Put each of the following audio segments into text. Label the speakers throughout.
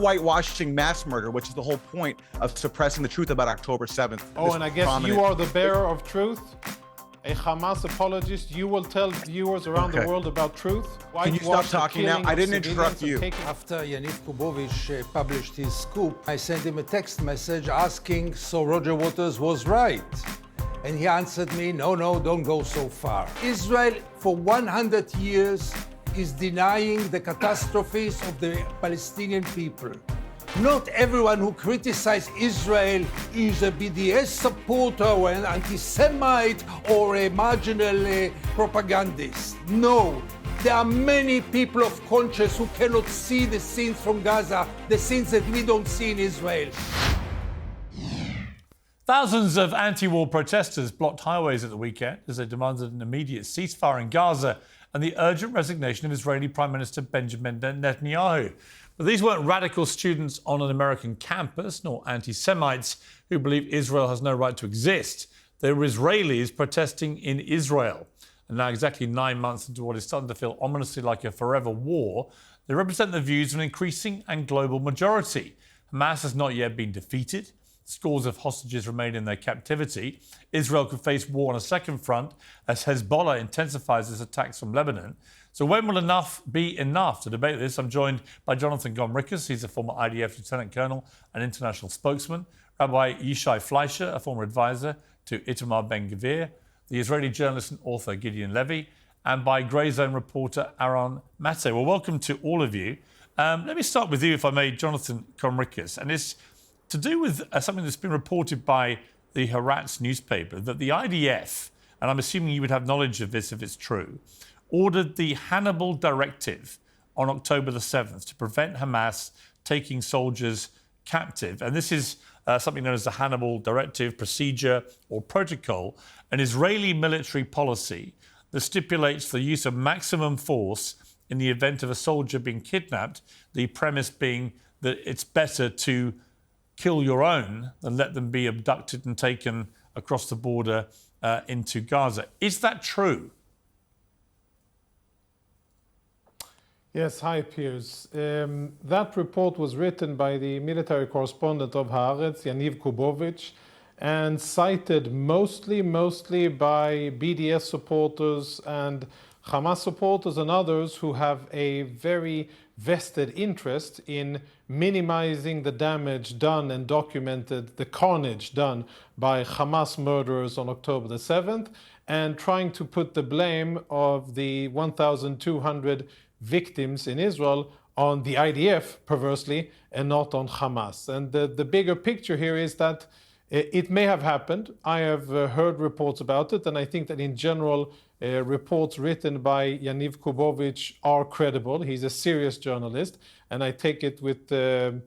Speaker 1: whitewashing mass murder, which is the whole point of suppressing the truth about October 7th.
Speaker 2: Oh, and I guess you are the bearer of truth? A Hamas apologist, you will tell viewers around the world about truth?
Speaker 1: Can you stop talking now? I didn't interrupt you.
Speaker 3: After Yaniv Kubovich published his scoop, I sent him a text message asking, so Roger Waters was right. And he answered me, no, don't go so far. Israel, for 100 years, is denying the catastrophes of the Palestinian people. Not everyone who criticizes Israel is a BDS supporter or an anti-Semite or a marginal propagandist. No, there are many people of conscience who cannot see the scenes from Gaza, the scenes that we don't see in Israel.
Speaker 4: Thousands of anti-war protesters blocked highways at the weekend as they demanded an immediate ceasefire in Gaza and the urgent resignation of Israeli Prime Minister Benjamin Netanyahu. But these weren't radical students on an American campus, nor anti-Semites who believe Israel has no right to exist. They were Israelis protesting in Israel. And now, exactly 9 months into what is starting to feel ominously like a forever war, they represent the views of an increasing and global majority. Hamas has not yet been defeated. Scores of hostages remain in their captivity. Israel could face war on a second front as Hezbollah intensifies its attacks from Lebanon. So when will enough be enough? To debate this, I'm joined by Jonathan Conricus. He's a former IDF lieutenant colonel and international spokesman. Rabbi Yishai Fleisher, a former advisor to Itamar Ben-Gvir. The Israeli journalist and author Gideon Levy. And by Grey Zone reporter Aaron Maté. Well, welcome to all of you. Let me start with you, if I may, Jonathan Conricus. And it's to do with something that's been reported by the Haaretz newspaper, that the IDF, and I'm assuming you would have knowledge of this if it's true, ordered the Hannibal Directive on October the 7th to prevent Hamas taking soldiers captive. And this is something known as the Hannibal Directive, procedure or protocol, an Israeli military policy that stipulates the use of maximum force in the event of a soldier being kidnapped, the premise being that it's better to kill your own than let them be abducted and taken across the border into Gaza. Is that true?
Speaker 2: Yes, hi, Piers. That report was written by the military correspondent of Haaretz, Yaniv Kubovich, and cited mostly by BDS supporters and Hamas supporters and others who have a very vested interest in minimizing the damage done and documented, the carnage done by Hamas murderers on October the 7th, and trying to put the blame of the 1,200 victims in Israel on the IDF, perversely, and not on Hamas. And the bigger picture here is that it may have happened. I have heard reports about it, and I think that in general, reports written by Yaniv Kubovich are credible. He's a serious journalist, and I take it with a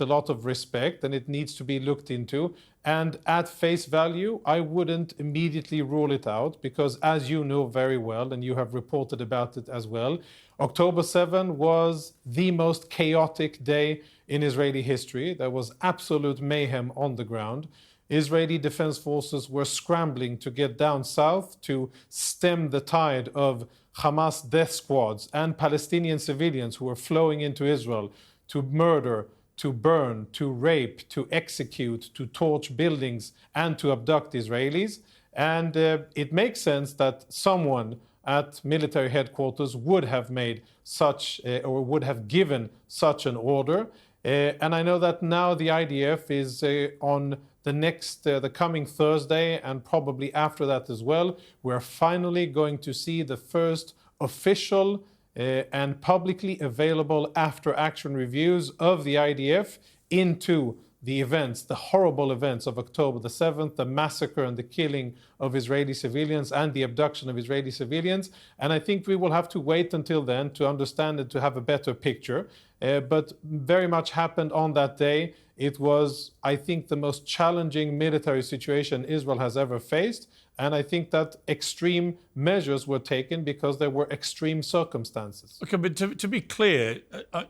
Speaker 2: lot of respect, and it needs to be looked into. And at face value, I wouldn't immediately rule it out, because as you know very well, and you have reported about it as well, October 7 was the most chaotic day in Israeli history. There was absolute mayhem on the ground. Israeli defense forces were scrambling to get down south to stem the tide of Hamas death squads and Palestinian civilians who were flowing into Israel to murder, to burn, to rape, to execute, to torch buildings, and to abduct Israelis. And it makes sense that someone at military headquarters would have made such, or would have given such an order. And I know that now the IDF is on the coming Thursday, and probably after that as well, we're finally going to see the first official and publicly available after-action reviews of the IDF into the events, the horrible events of October the 7th, the massacre and the killing of Israeli civilians and the abduction of Israeli civilians. And I think we will have to wait until then to understand and to have a better picture. But very much happened on that day. It was, I think, the most challenging military situation Israel has ever faced. And I think that extreme measures were taken because there were extreme circumstances.
Speaker 4: OK, but to be clear,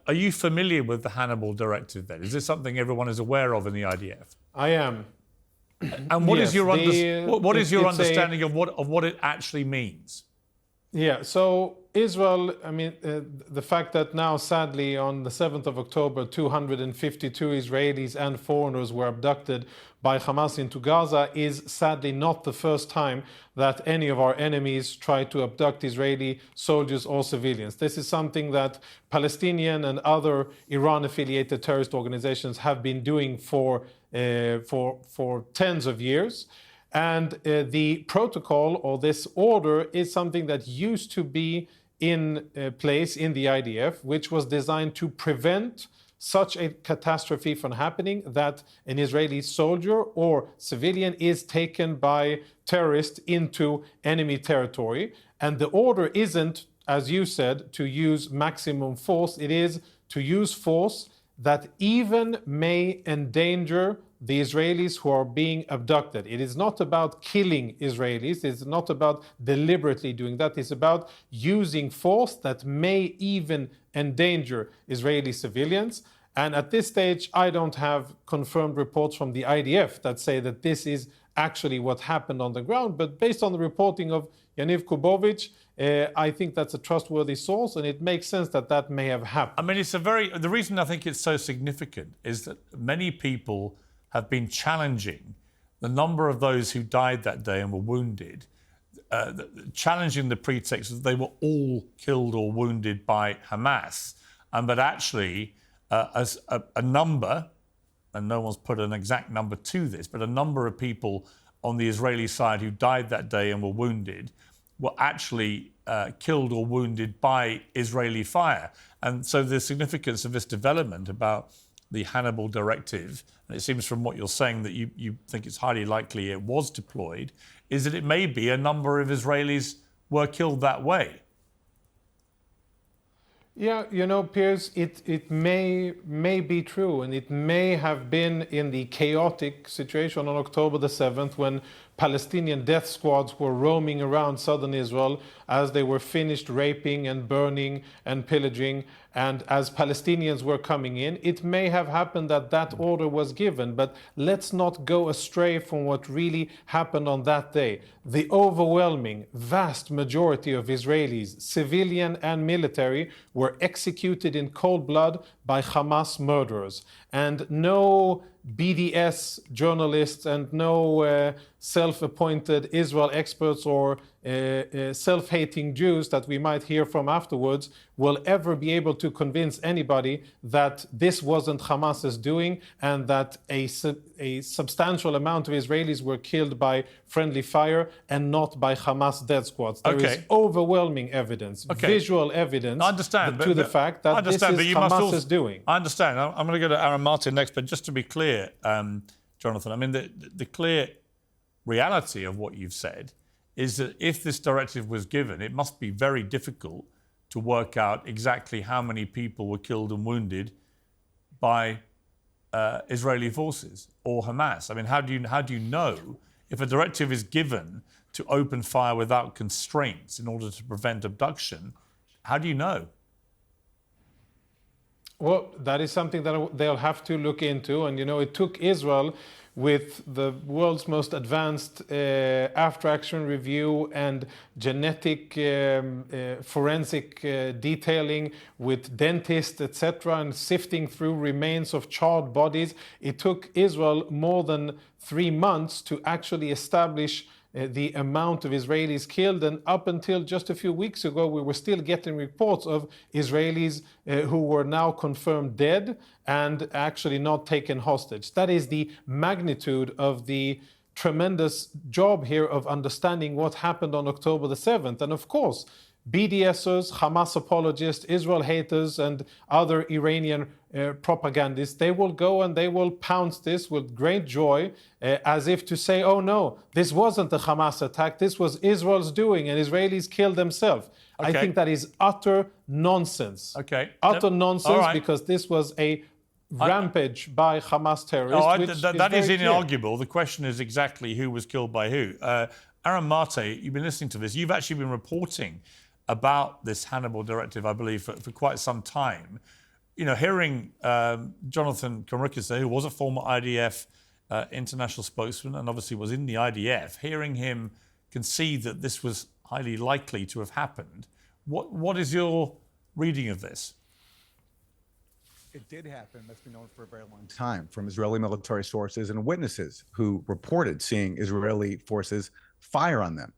Speaker 4: are you familiar with the Hannibal Directive then? Is this something everyone is aware of in the IDF?
Speaker 2: I am.
Speaker 4: And what is your understanding of what it actually means?
Speaker 2: Yeah, so Israel, I mean, the fact that now, sadly, on the 7th of October, 252 Israelis and foreigners were abducted by Hamas into Gaza is sadly not the first time that any of our enemies try to abduct Israeli soldiers or civilians. This is something that Palestinian and other Iran-affiliated terrorist organizations have been doing for tens of years. And the protocol or this order is something that used to be in place in the IDF, which was designed to prevent such a catastrophe from happening, that an Israeli soldier or civilian is taken by terrorists into enemy territory. And the order isn't, as you said, to use maximum force. It is to use force that even may endanger the Israelis who are being abducted. It is not about killing Israelis. It's not about deliberately doing that. It's about using force that may even endanger Israeli civilians. And at this stage, I don't have confirmed reports from the IDF that say that this is actually what happened on the ground. But based on the reporting of Yaniv Kubovich, I think that's a trustworthy source, and it makes sense that that may have happened.
Speaker 4: I mean, the reason I think it's so significant is that many people have been challenging the number of those who died that day and were wounded, challenging the pretext that they were all killed or wounded by Hamas, and that actually as a number, and no one's put an exact number to this, but a number of people on the Israeli side who died that day and were wounded were actually killed or wounded by Israeli fire. And so the significance of this development about the Hannibal Directive, and it seems from what you're saying that you think it's highly likely it was deployed, is that it may be a number of Israelis were killed that way.
Speaker 2: Yeah, you know, Piers, it may be true, and it may have been in the chaotic situation on October the 7th when Palestinian death squads were roaming around southern Israel as they were finished raping and burning and pillaging, and as Palestinians were coming in. It may have happened that that order was given, but let's not go astray from what really happened on that day. The overwhelming, vast majority of Israelis, civilian and military, were executed in cold blood by Hamas murderers. And no BDS journalists and no self-appointed Israel experts or self-hating Jews that we might hear from afterwards will ever be able to convince anybody that this wasn't Hamas's doing and that a substantial amount of Israelis were killed by friendly fire and not by Hamas death squads. There is overwhelming evidence, visual evidence to the fact that this is Hamas's doing.
Speaker 4: I understand. I'm going to go to Aaron Maté next, but just to be clear, Jonathan, I mean, the clear reality of what you've said is that if this directive was given, it must be very difficult to work out exactly how many people were killed and wounded by Israeli forces or Hamas. I mean, how do you know if a directive is given to open fire without constraints in order to prevent abduction? How do you know?
Speaker 2: Well, that is something that they'll have to look into. And, you know, it took Israel, with the world's most advanced after-action review and genetic forensic detailing with dentists, etc., and sifting through remains of charred bodies. It took Israel more than 3 months to actually establish the amount of Israelis killed, and up until just a few weeks ago, we were still getting reports of Israelis who were now confirmed dead and actually not taken hostage. That is the magnitude of the tremendous job here of understanding what happened on October the 7th. And of course, BDSers, Hamas apologists, Israel haters, and other Iranian propagandists, they will go and they will pounce this with great joy as if to say, oh no, this wasn't a Hamas attack, this was Israel's doing and Israelis killed themselves. I think that is utter nonsense. Utter nonsense, because this was a rampage by Hamas terrorists.
Speaker 4: That is inarguable. The question is exactly who was killed by who. Aaron Maté, you've been listening to this. You've actually been reporting about this Hannibal Directive, I believe, for quite some time. You know, hearing Jonathan Conricus, who was a former IDF international spokesman and obviously was in the IDF, hearing him concede that this was highly likely to have happened. What is your reading of this?
Speaker 1: It did happen. That's been known for a very long time from Israeli military sources and witnesses who reported seeing Israeli forces fire on them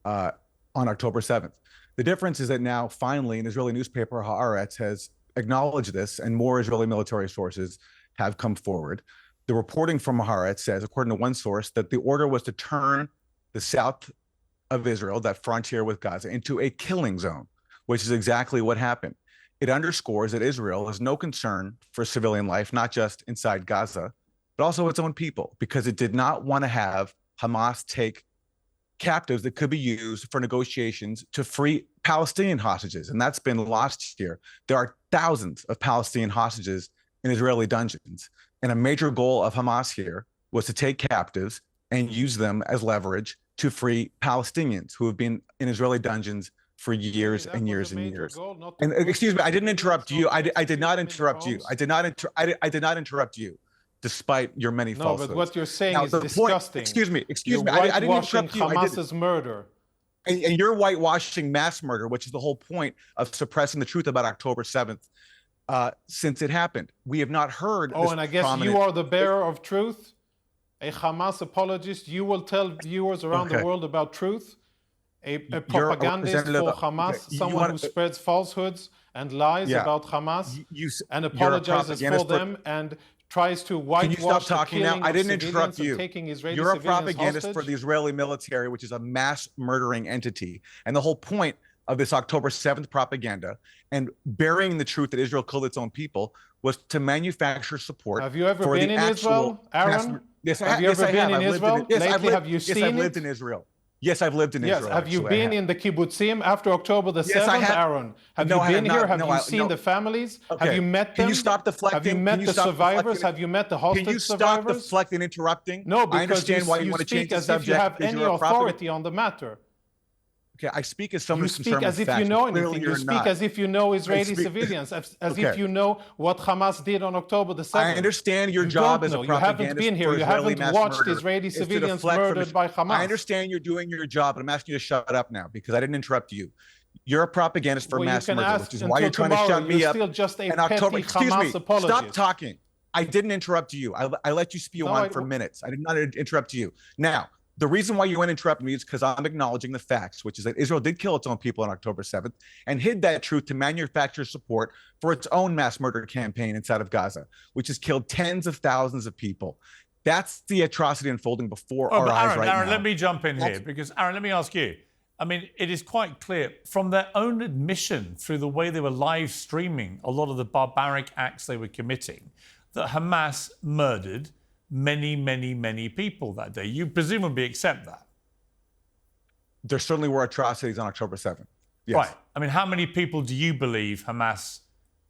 Speaker 1: on October 7th. The difference is that now, finally, an Israeli newspaper, Haaretz, has acknowledged this, and more Israeli military sources have come forward. The reporting from Haaretz says, according to one source, that the order was to turn the south of Israel, that frontier with Gaza, into a killing zone, which is exactly what happened. It underscores that Israel has no concern for civilian life, not just inside Gaza, but also its own people, because it did not want to have Hamas take captives that could be used for negotiations to free Palestinian hostages. And that's been lost here. There are thousands of Palestinian hostages in Israeli dungeons. And a major goal of Hamas here was to take captives and use them as leverage to free Palestinians who have been in Israeli dungeons for years and years and years. And excuse me, I didn't interrupt you. I did not interrupt you. I did not interrupt you, despite your many falsehoods.
Speaker 2: No, but what you're saying
Speaker 1: now,
Speaker 2: is disgusting.
Speaker 1: Excuse me.
Speaker 2: You're
Speaker 1: I didn't interrupt you.
Speaker 2: Hamas's murder.
Speaker 1: And you're whitewashing mass murder, which is the whole point of suppressing the truth about October 7th since it happened. We have not heard.
Speaker 2: Oh, and I guess you are the bearer of truth, a Hamas apologist. You will tell viewers around the world about truth. A propagandist for Hamas, someone who spreads falsehoods and lies about Hamas and apologizes for them and tries to whitewash.
Speaker 1: Can you stop talking now? I didn't interrupt you.
Speaker 2: You're
Speaker 1: a propagandist for the Israeli military, which is a mass murdering entity. And the whole point of this October 7th propaganda and burying the truth that Israel killed its own people was to manufacture support.
Speaker 2: Have you ever been in Israel, Aaron?
Speaker 1: Yes,
Speaker 2: have you ever been in Israel? Lately, have you seen it?
Speaker 1: Yes, I've lived in Israel. Yes, I've lived in Israel.
Speaker 2: Have you been in the kibbutzim after October the 7th, Aaron? Have you been here? Have you seen the families? Have you met them?
Speaker 1: Can you stop deflecting?
Speaker 2: Have you met the survivors? Have you met the hostage survivors?
Speaker 1: Can you stop deflecting, interrupting?
Speaker 2: No, because
Speaker 1: I understand why you want to change the subject.
Speaker 2: As if you have any authority on the matter.
Speaker 1: Okay, I speak as someone who's concerned
Speaker 2: with facts. You speak as if you know anything. You speak as if you know Israeli civilians, as if you know what Hamas did on October the 7th.
Speaker 1: I understand your job as a propagandist.
Speaker 2: You haven't been here. You haven't watched Israeli civilians murdered by Hamas.
Speaker 1: I understand you're doing your job, but I'm asking you to shut up now because I didn't interrupt you. You're a propagandist for mass murder, which is why you're trying to shut me up.
Speaker 2: You're still just a petty
Speaker 1: Excuse me,
Speaker 2: Hamas apologist.
Speaker 1: Stop talking. I didn't interrupt you. I let you spew on for minutes. I did not interrupt you. Now, the reason why you went to interrupt me is because I'm acknowledging the facts, which is that Israel did kill its own people on October 7th and hid that truth to manufacture support for its own mass murder campaign inside of Gaza, which has killed tens of thousands of people. That's the atrocity unfolding before our eyes right now.
Speaker 4: Aaron, let me jump in here because, Aaron, let me ask you. I mean, it is quite clear from their own admission through the way they were live streaming a lot of the barbaric acts they were committing that Hamas murdered many, many, many people that day. You presumably accept that.
Speaker 1: There certainly were atrocities on October 7th. Yes.
Speaker 4: Right. I mean, how many people do you believe Hamas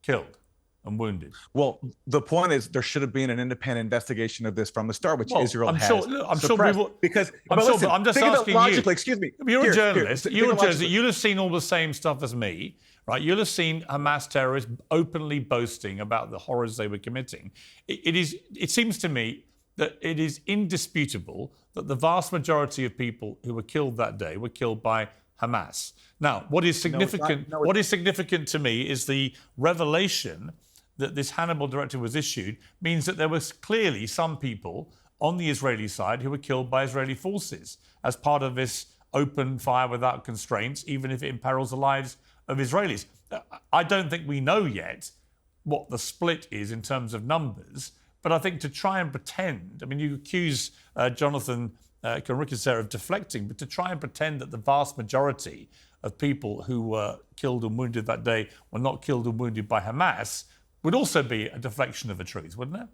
Speaker 4: killed and wounded?
Speaker 1: Well, the point is there should have been an independent investigation of this from the start, which Israel has
Speaker 4: I'm sure people...
Speaker 1: Because,
Speaker 4: I'm just asking
Speaker 1: logically,
Speaker 4: you.
Speaker 1: Excuse me.
Speaker 4: You're a journalist. You'll have seen all the same stuff as me, right? You'll have seen Hamas terrorists openly boasting about the horrors they were committing. It seems to me that it is indisputable that the vast majority of people who were killed that day were killed by Hamas. Now, what is significant? What is significant to me is the revelation that this Hannibal Directive was issued means that there was clearly some people on the Israeli side who were killed by Israeli forces as part of this open fire without constraints, even if it imperils the lives of Israelis. I don't think we know yet what the split is in terms of numbers. But I think to try and pretend, I mean, you accuse Jonathan Conricus of deflecting, but to try and pretend that the vast majority of people who were killed and wounded that day were not killed and wounded by Hamas would also be a deflection of the truth, wouldn't it?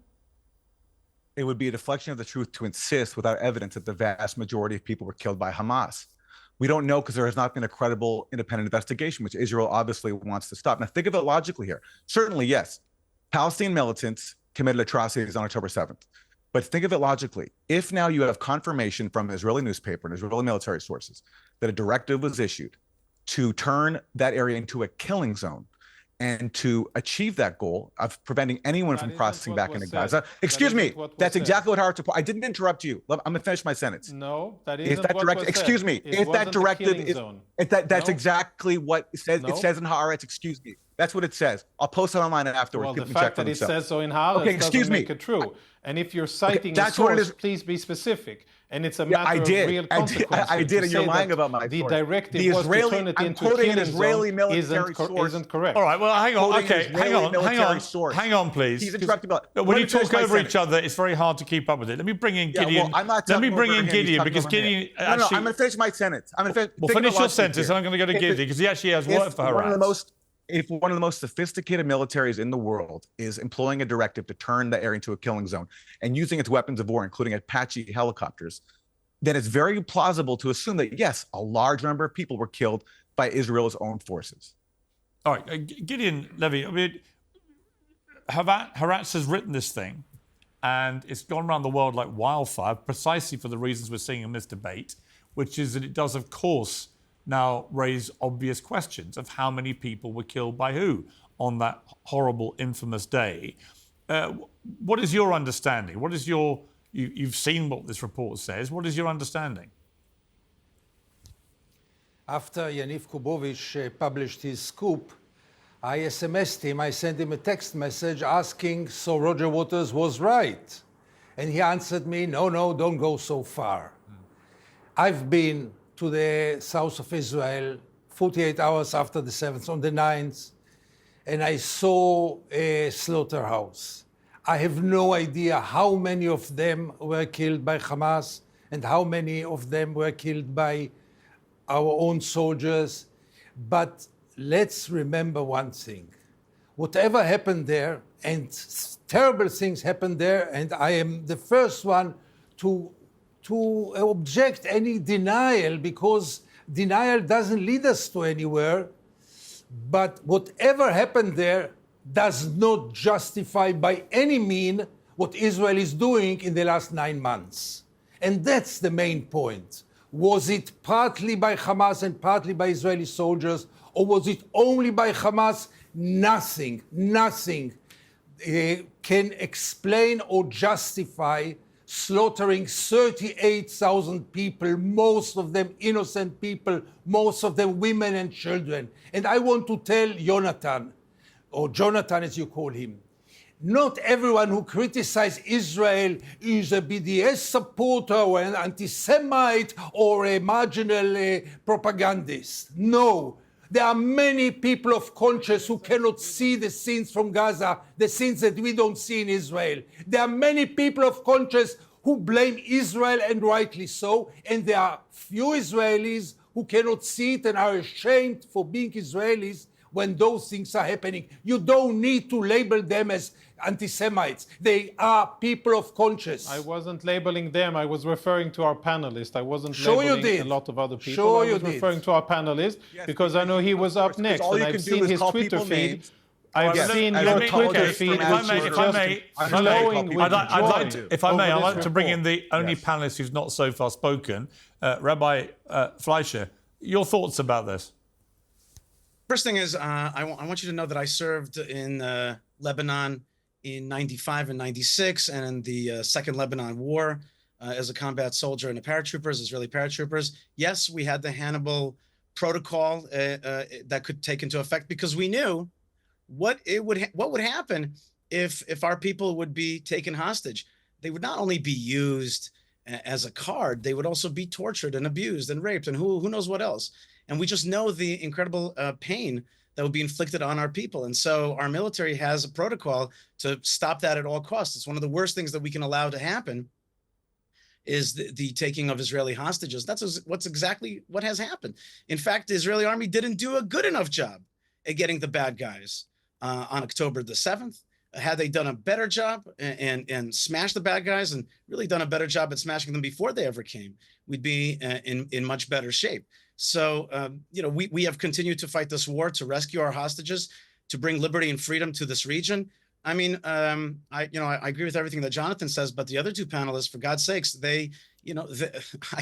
Speaker 1: It would be a deflection of the truth to insist without evidence that the vast majority of people were killed by Hamas. We don't know because there has not been a credible independent investigation, which Israel obviously wants to stop. Now, think of it logically here. Certainly, yes, Palestinian militants committed atrocities on October 7th. But think of it logically. If now you have confirmation from an Israeli newspaper and Israeli military sources that a directive was issued to turn that area into a killing zone, And to achieve that goal of preventing anyone from crossing back into Gaza. Excuse me,
Speaker 2: said.
Speaker 1: that's exactly what Haaretz reported. I didn't interrupt you. I'm going to finish my sentence.
Speaker 2: No, that
Speaker 1: If
Speaker 2: isn't
Speaker 1: that
Speaker 2: what
Speaker 1: directive,
Speaker 2: was said.
Speaker 1: excuse me,
Speaker 2: It
Speaker 1: if that
Speaker 2: wasn't a
Speaker 1: directive
Speaker 2: killing
Speaker 1: is,
Speaker 2: zone.
Speaker 1: that's
Speaker 2: No.
Speaker 1: exactly what it says.
Speaker 2: No.
Speaker 1: It says in Haaretz, excuse me. That's what it says. I'll post it online afterwards.
Speaker 2: Well, the
Speaker 1: People can check
Speaker 2: fact
Speaker 1: for
Speaker 2: that it
Speaker 1: themselves.
Speaker 2: says so in Haaretz
Speaker 1: Okay, excuse
Speaker 2: doesn't
Speaker 1: me.
Speaker 2: make it true. And if you're citing a
Speaker 1: that's what it
Speaker 2: source,
Speaker 1: is.
Speaker 2: please be specific. And it's a
Speaker 1: Yeah,
Speaker 2: matter of real consequences.
Speaker 1: I did,
Speaker 2: To
Speaker 1: and you're
Speaker 2: say
Speaker 1: lying
Speaker 2: that
Speaker 1: about my
Speaker 2: the
Speaker 1: source.
Speaker 2: directive
Speaker 1: The
Speaker 2: was
Speaker 1: Israeli-
Speaker 2: to turn it
Speaker 1: I'm
Speaker 2: into a
Speaker 1: quoting an
Speaker 2: killing
Speaker 1: Israeli
Speaker 2: zone
Speaker 1: military source.
Speaker 2: isn't correct.
Speaker 4: All right, well, hang on.
Speaker 1: Quoting
Speaker 4: Okay,
Speaker 1: an
Speaker 4: hang
Speaker 1: Israeli
Speaker 4: on,
Speaker 1: military source.
Speaker 4: hang on, please.
Speaker 1: He's interrupting about.
Speaker 4: When
Speaker 1: Let
Speaker 4: you
Speaker 1: me finish
Speaker 4: talk
Speaker 1: my
Speaker 4: over
Speaker 1: sentence.
Speaker 4: each other, it's very hard to keep up with it. Let me bring in
Speaker 1: Yeah,
Speaker 4: Gideon.
Speaker 1: well, I'm not
Speaker 4: Let me
Speaker 1: talking
Speaker 4: bring
Speaker 1: over
Speaker 4: in
Speaker 1: him. He's
Speaker 4: Gideon
Speaker 1: talking
Speaker 4: because
Speaker 1: over me.
Speaker 4: Gideon
Speaker 1: No,
Speaker 4: actually.
Speaker 1: I'm going to finish my sentence. I'm going to
Speaker 4: Well, finish your sentence, and I'm going to go to Gideon because he actually has work for Haaretz.
Speaker 1: If one of the most sophisticated militaries in the world is employing a directive to turn the area into a killing zone and using its weapons of war, including Apache helicopters, then it's very plausible to assume that, yes, a large number of people were killed by Israel's own forces.
Speaker 4: All right, Gideon Levy, I mean, Haaretz has written this thing, and it's gone around the world like wildfire, precisely for the reasons we're seeing in this debate, which is that it does, of course, now raise obvious questions of how many people were killed by who on that horrible, infamous day. What is your understanding? What is your... You've seen what this report says. What is your understanding?
Speaker 3: After Yaniv Kubovich published his scoop, I SMS'd him. I sent him a text message asking, so Roger Waters was right. And he answered me, no, don't go so far. I've been to the south of Israel 48 hours after the 7th, on the 9th, and I saw a slaughterhouse. I have no idea how many of them were killed by Hamas and how many of them were killed by our own soldiers. But let's remember one thing. Whatever happened there, and terrible things happened there, and I am the first one to object any denial, because denial doesn't lead us to anywhere. But whatever happened there does not justify by any mean what Israel is doing in the last 9 months. And that's the main point. Was it partly by Hamas and partly by Israeli soldiers, or was it only by Hamas? Nothing can explain or justify slaughtering 38,000 people, most of them innocent people, most of them women and children. And I want to tell Jonathan, or Jonathan as you call him, not everyone who criticizes Israel is a BDS supporter or an anti-Semite or a marginal propagandist. No. There are many people of conscience who cannot see the scenes from Gaza, the scenes that we don't see in Israel. There are many people of conscience who blame Israel, and rightly so, and there are few Israelis who cannot see it and are ashamed for being Israelis when those things are happening. You don't need to label them as anti-Semites. They are people of conscience.
Speaker 2: I wasn't labeling them. I was referring to our panelist. I wasn't
Speaker 3: Sure you
Speaker 2: labeling
Speaker 3: did.
Speaker 2: a lot of other people.
Speaker 3: Sure
Speaker 2: I
Speaker 3: you
Speaker 2: was
Speaker 3: did.
Speaker 2: referring to our panelist because I know he was up next,
Speaker 1: all
Speaker 2: and
Speaker 1: you
Speaker 2: I've
Speaker 1: can do
Speaker 2: seen
Speaker 1: is
Speaker 2: his
Speaker 1: call
Speaker 2: Twitter
Speaker 1: people
Speaker 2: feed.
Speaker 1: names.
Speaker 2: I've
Speaker 1: Yes,
Speaker 2: seen
Speaker 1: as
Speaker 2: your
Speaker 1: an apologist
Speaker 2: Twitter feed,
Speaker 1: from
Speaker 2: which is
Speaker 1: If
Speaker 2: just flowing with
Speaker 4: if I may,
Speaker 2: joy
Speaker 4: I'd like
Speaker 2: over
Speaker 4: to bring in
Speaker 2: this
Speaker 4: the only
Speaker 1: Yes.
Speaker 4: panelist who's not so far spoken, Rabbi Fleisher. Your thoughts about this?
Speaker 5: First thing is, I want you to know that I served in Lebanon in 95 and 96 and in the Second Lebanon War as a combat soldier and Israeli paratroopers. Yes, we had the Hannibal protocol that could take into effect because we knew what would happen if our people would be taken hostage. They would not only be used as a card, they would also be tortured and abused and raped and who knows what else. And we just know the incredible pain that would be inflicted on our people. And so our military has a protocol to stop that at all costs. It's one of the worst things that we can allow to happen is the taking of Israeli hostages. That's what's exactly what has happened. In fact, the Israeli army didn't do a good enough job at getting the bad guys on October the 7th. Had they done a better job and smashed the bad guys and really done a better job at smashing them before they ever came, we'd be in much better shape. So, we have continued to fight this war to rescue our hostages, to bring liberty and freedom to this region. I mean, I agree with everything that Jonathan says, but the other two panelists, for God's sakes, I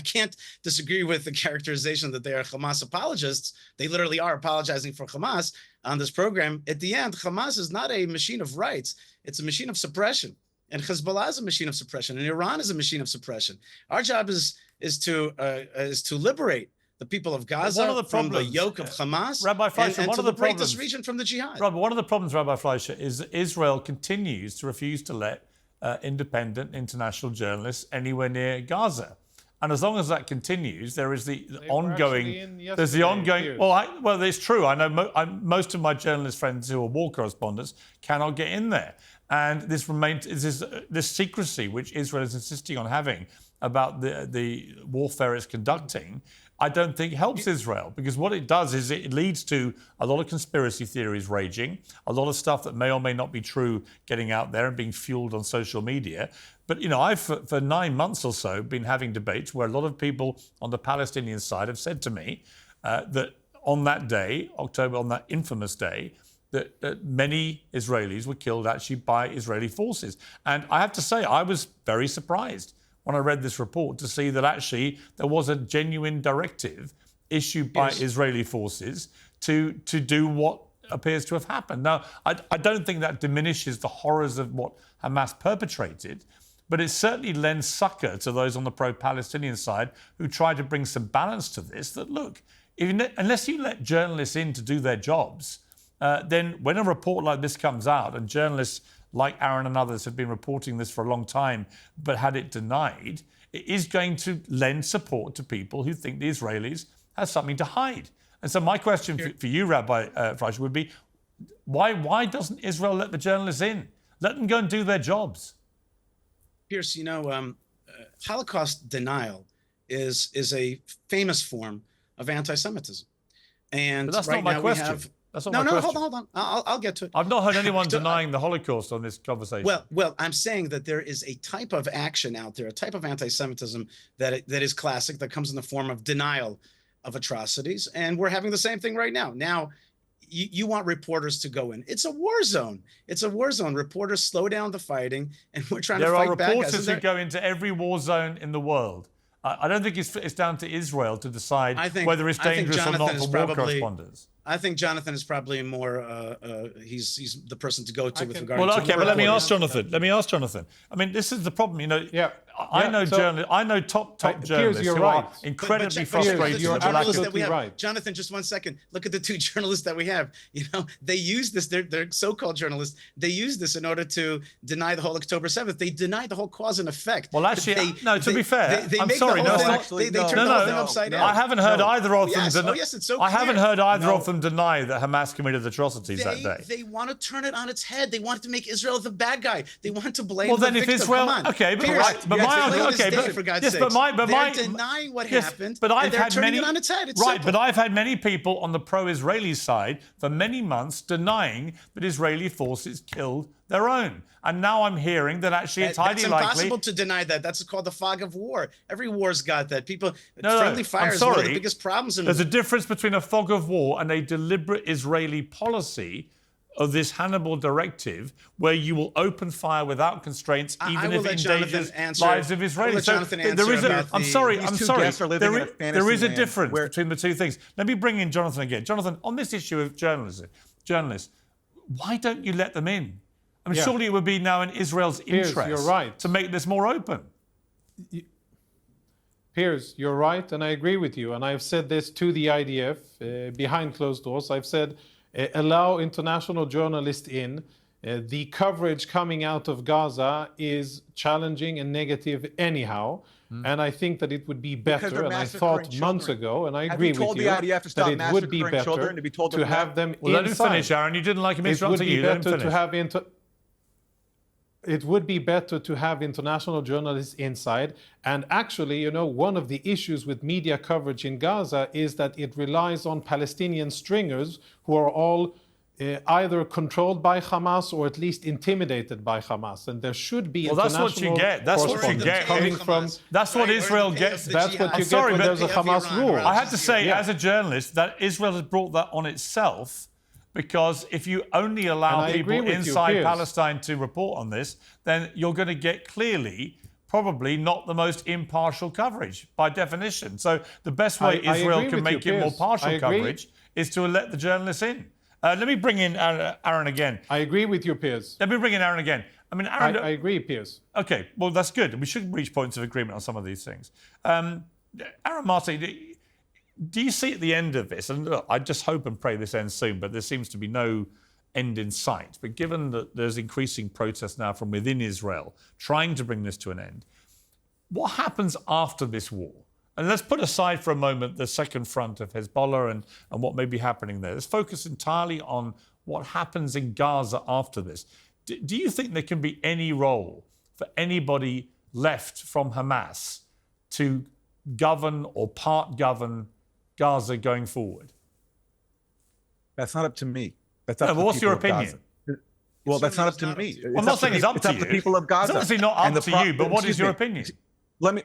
Speaker 5: can't disagree with the characterization that they are Hamas apologists. They literally are apologizing for Hamas on this program. At the end, Hamas is not a machine of rights. It's a machine of suppression. And Hezbollah is a machine of suppression. And Iran is a machine of suppression. Our job is to liberate the people of Gaza from the yoke of Hamas,
Speaker 4: Rabbi Fleischer,
Speaker 5: and
Speaker 4: one
Speaker 5: to
Speaker 4: of the
Speaker 5: liberate
Speaker 4: problems,
Speaker 5: this region from the jihad.
Speaker 4: Rabbi, one of the problems, Rabbi Fleischer, is that Israel continues to refuse to let independent international journalists anywhere near Gaza. And as long as that continues, there is the ongoing. There's the ongoing.
Speaker 2: Piers.
Speaker 4: Well, it's true. I know most of my journalist friends who are war correspondents cannot get in there, and this secrecy which Israel is insisting on having about the warfare it's conducting, I don't think helps Israel, because what it does is it leads to a lot of conspiracy theories raging, a lot of stuff that may or may not be true getting out there and being fueled on social media. But, I've, for 9 months or so, been having debates where a lot of people on the Palestinian side have said to me that on that day, October, on that infamous day, that many Israelis were killed actually by Israeli forces. And I have to say, I was very surprised when I read this report to see that actually there was a genuine directive issued by Israeli forces to do what appears to have happened. Now, I don't think that diminishes the horrors of what Hamas perpetrated, but it certainly lends succor to those on the pro-Palestinian side who try to bring some balance to this, that look, unless you let journalists in to do their jobs, then when a report like this comes out, and journalists like Aaron and others have been reporting this for a long time, but had it denied, it is going to lend support to people who think the Israelis have something to hide. And so my question for you, Rabbi Fleischer, would be, why doesn't Israel let the journalists in? Let them go and do their jobs.
Speaker 5: Piers, Holocaust denial is a famous form of anti-Semitism. And
Speaker 4: But that's
Speaker 5: right
Speaker 4: not my
Speaker 5: now
Speaker 4: question.
Speaker 5: we have...
Speaker 4: That's not
Speaker 5: No,
Speaker 4: my
Speaker 5: no,
Speaker 4: question.
Speaker 5: hold on. I'll get to it.
Speaker 4: I've not heard anyone denying the Holocaust on this conversation.
Speaker 5: Well, I'm saying that there is a type of action out there, a type of anti-Semitism that is classic, that comes in the form of denial of atrocities, and we're having the same thing right now. Now, you want reporters to go in. It's a war zone. It's a war zone. Reporters slow down the fighting, and we're trying to fight back.
Speaker 4: There are reporters who go into every war zone in the world. I don't think it's down to Israel to decide whether it's dangerous or not for war correspondents.
Speaker 5: I think Jonathan is probably more, he's the person to go to with regard to...
Speaker 4: Well, okay, but let me ask Jonathan. I mean, this is the problem, I know top journalists who are incredibly frustrated.
Speaker 2: You're absolutely right.
Speaker 5: Jonathan, just 1 second. Look at the two journalists that we have. They use this, they're so-called journalists. They use this in order to deny the whole October 7th. They deny the whole cause and effect.
Speaker 4: Well, actually, to be fair, I'm sorry.
Speaker 5: They turn the whole thing upside down.
Speaker 4: I haven't heard either of them deny.
Speaker 5: Yes, it's so clear.
Speaker 4: I haven't heard either of them deny that Hamas committed atrocities that day.
Speaker 5: They want to turn it on its head. They want to make Israel the bad guy. They want to blame
Speaker 4: the
Speaker 5: victim.
Speaker 4: Well, then if Israel... Okay, but
Speaker 5: they're denying what happened,
Speaker 4: but
Speaker 5: and they're turning it on its head. It's simple.
Speaker 4: But I've had many people on the pro-Israeli side for many months denying that Israeli forces killed their own. And now I'm hearing that actually it's highly likely...
Speaker 5: It's impossible to deny that. That's called the fog of war. Every war's got that. Friendly fire is one of the biggest problems.
Speaker 4: There's a difference between a fog of war and a deliberate Israeli policy of this Hannibal Directive, where you will open fire without constraints, even if it endangers lives of Israelis. So there is I'm sorry. There is a difference between the two things. Let me bring in Jonathan again. Jonathan, on this issue of journalists, why don't you let them in? I mean, surely it would be now in Israel's interest to make this more open.
Speaker 2: Piers, you're right, and I agree with you. And I've said this to the IDF behind closed doors. I've said, allow international journalists in. The coverage coming out of Gaza is challenging and negative anyhow. And I think that it would be better, and I thought months ago, and I agree with you, that it would be better to have them inside.
Speaker 4: Let him finish, Aaron. You didn't like him interrupting you. Let him finish.
Speaker 2: It would be better to have international journalists inside. And actually, one of the issues with media coverage in Gaza is that it relies on Palestinian stringers who are all either controlled by Hamas or at least intimidated by Hamas. And there should be international...
Speaker 4: That's what you get. That's what you get. That's what Israel gets.
Speaker 2: That's what you get when there's a Hamas rule.
Speaker 4: I have to say, as a journalist, that Israel has brought that on itself because if you only allow
Speaker 2: And I
Speaker 4: people
Speaker 2: agree with you,
Speaker 4: inside
Speaker 2: Piers.
Speaker 4: Palestine to report on this, then you're going to get clearly probably not the most impartial coverage by definition. So the best way
Speaker 2: I
Speaker 4: Israel
Speaker 2: agree
Speaker 4: can
Speaker 2: with
Speaker 4: make
Speaker 2: you,
Speaker 4: it more
Speaker 2: Piers.
Speaker 4: partial
Speaker 2: I agree.
Speaker 4: coverage is to let the journalists in. Let me bring in Aaron again.
Speaker 2: I agree with you, Piers.
Speaker 4: Let me bring in Aaron again. I mean, Aaron.
Speaker 2: I agree, Piers.
Speaker 4: Okay, well, that's good. We should reach points of agreement on some of these things. Aaron Maté, do you see at the end of this, and look, I just hope and pray this ends soon, but there seems to be no end in sight. But given that there's increasing protests now from within Israel trying to bring this to an end, what happens after this war? And let's put aside for a moment the second front of Hezbollah and what may be happening there. Let's focus entirely on what happens in Gaza after this. Do you think there can be any role for anybody left from Hamas to govern or part govern Gaza going forward?
Speaker 1: That's not up to me. That's up
Speaker 4: No,
Speaker 1: to
Speaker 4: but
Speaker 1: the
Speaker 4: what's your
Speaker 1: people of
Speaker 4: opinion?
Speaker 1: Gaza. Well, that's not up to me.
Speaker 4: I'm not saying it's up to you.
Speaker 1: It's up to the people of Gaza.
Speaker 4: It's obviously not
Speaker 1: And
Speaker 4: up
Speaker 1: the
Speaker 4: to you, but what is your opinion?
Speaker 1: Let me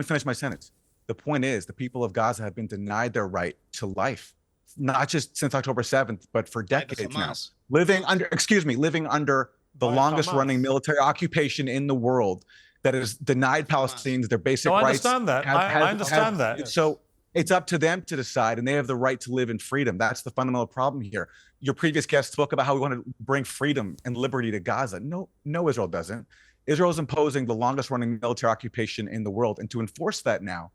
Speaker 1: finish my sentence. The point is, the people of Gaza have been denied their right to life, not just since October 7th, but for decades now. Living under the
Speaker 2: By
Speaker 1: longest
Speaker 2: Hamas.
Speaker 1: running military occupation in the world that has denied Palestinians their basic rights.
Speaker 4: I understand that. I understand that.
Speaker 1: So it's up to them to decide, and they have the right to live in freedom. That's the fundamental problem here. Your previous guest spoke about how we want to bring freedom and liberty to Gaza. No, Israel doesn't. Israel is imposing the longest running military occupation in the world. And to enforce that now,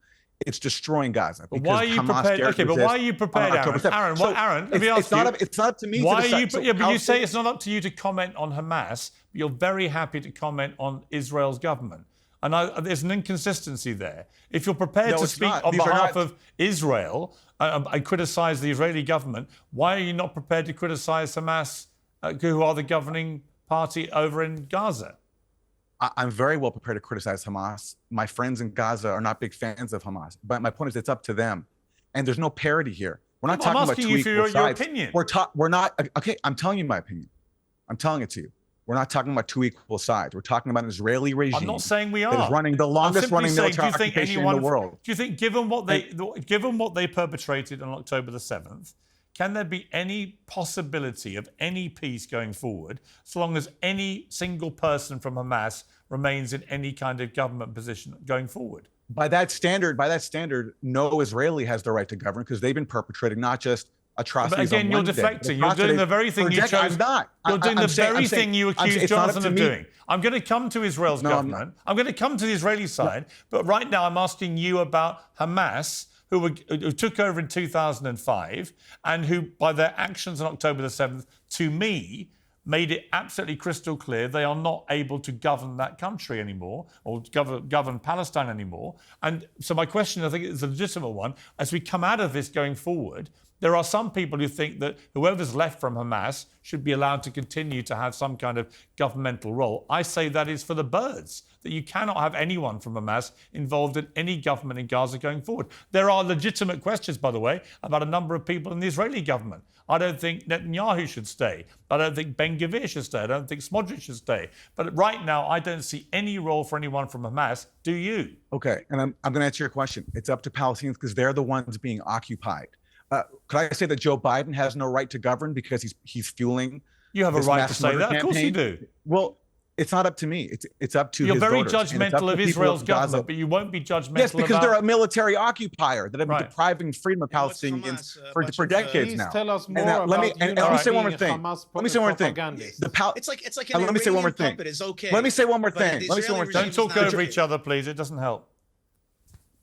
Speaker 1: it's destroying Gaza.
Speaker 4: But why are you prepared? Okay, but why are you prepared, Aaron? Aaron, let me ask you.
Speaker 1: It's not up to me
Speaker 4: why
Speaker 1: to decide.
Speaker 4: are you? But you say it's not up to you to comment on Hamas, but you're very happy to comment on Israel's government. And there's an inconsistency there. If you're prepared to speak on behalf of Israel and criticize the Israeli government, why are you not prepared to criticize Hamas, who are the governing party over in Gaza?
Speaker 1: I'm very well prepared to criticize Hamas. My friends in Gaza are not big fans of Hamas, but my point is it's up to them. And there's no parity here. We're not talking about two equal sides.
Speaker 4: I'm asking you for your opinion.
Speaker 1: We're not, okay, I'm telling you my opinion. I'm telling it to you. We're not talking about two equal sides. We're talking about an Israeli regime.
Speaker 4: I'm not saying we are.
Speaker 1: That is running the longest running military occupation in the world.
Speaker 4: Do you think, given what they perpetrated on October the 7th, can there be any possibility of any peace going forward, so long as any single person from Hamas remains in any kind of government position going forward?
Speaker 1: By that standard, no Israeli has the right to govern because they've been perpetrating not just atrocities.
Speaker 4: But again, you're deflecting. You're doing the very thing you chose.
Speaker 1: I'm not.
Speaker 4: You're doing the very thing you accused Jonathan of doing. I'm going to come to Israel's government. I'm going to come to the Israeli side. But right now, I'm asking you about Hamas, who took over in 2005 and who, by their actions on October the 7th, to me, made it absolutely crystal clear they are not able to govern that country anymore or govern Palestine anymore. And so my question, I think, is a legitimate one. As we come out of this going forward, there are some people who think that whoever's left from Hamas should be allowed to continue to have some kind of governmental role. I say that is for the birds, that you cannot have anyone from Hamas involved in any government in Gaza going forward. There are legitimate questions, by the way, about a number of people in the Israeli government. I don't think Netanyahu should stay. I don't think Ben-Gvir should stay. I don't think Smotrich should stay. But right now, I don't see any role for anyone from Hamas. Do you?
Speaker 1: Okay, and I'm going to answer your question. It's up to Palestinians because they're the ones being occupied. Could I say that Joe Biden has no right to govern because he's fueling?
Speaker 4: You have a right to say that. Of course you do.
Speaker 1: Well, it's not up to me. It's up to
Speaker 4: You're
Speaker 1: his
Speaker 4: very
Speaker 1: voters,
Speaker 4: judgmental of Israel's government, but you won't be judgmental.
Speaker 1: Yes, because they're a military occupier that have been
Speaker 4: Right.
Speaker 1: depriving freedom of Palestinians for decades
Speaker 2: Please
Speaker 1: now.
Speaker 2: tell us more
Speaker 1: And now, let me
Speaker 2: about you
Speaker 1: let me
Speaker 2: not
Speaker 1: say one more
Speaker 2: being
Speaker 1: thing.
Speaker 2: Hamas
Speaker 1: Let me say one more thing.
Speaker 2: propagandist.
Speaker 5: It's like an
Speaker 1: let me say one more
Speaker 5: Iranian
Speaker 1: thing.
Speaker 5: puppet is okay.
Speaker 1: Let me say one more
Speaker 5: but
Speaker 1: thing.
Speaker 5: the
Speaker 1: Let me say one more
Speaker 5: Israeli
Speaker 1: thing.
Speaker 5: regime
Speaker 4: Don't talk
Speaker 5: is not
Speaker 4: over
Speaker 5: okay.
Speaker 4: each other, please. It doesn't help.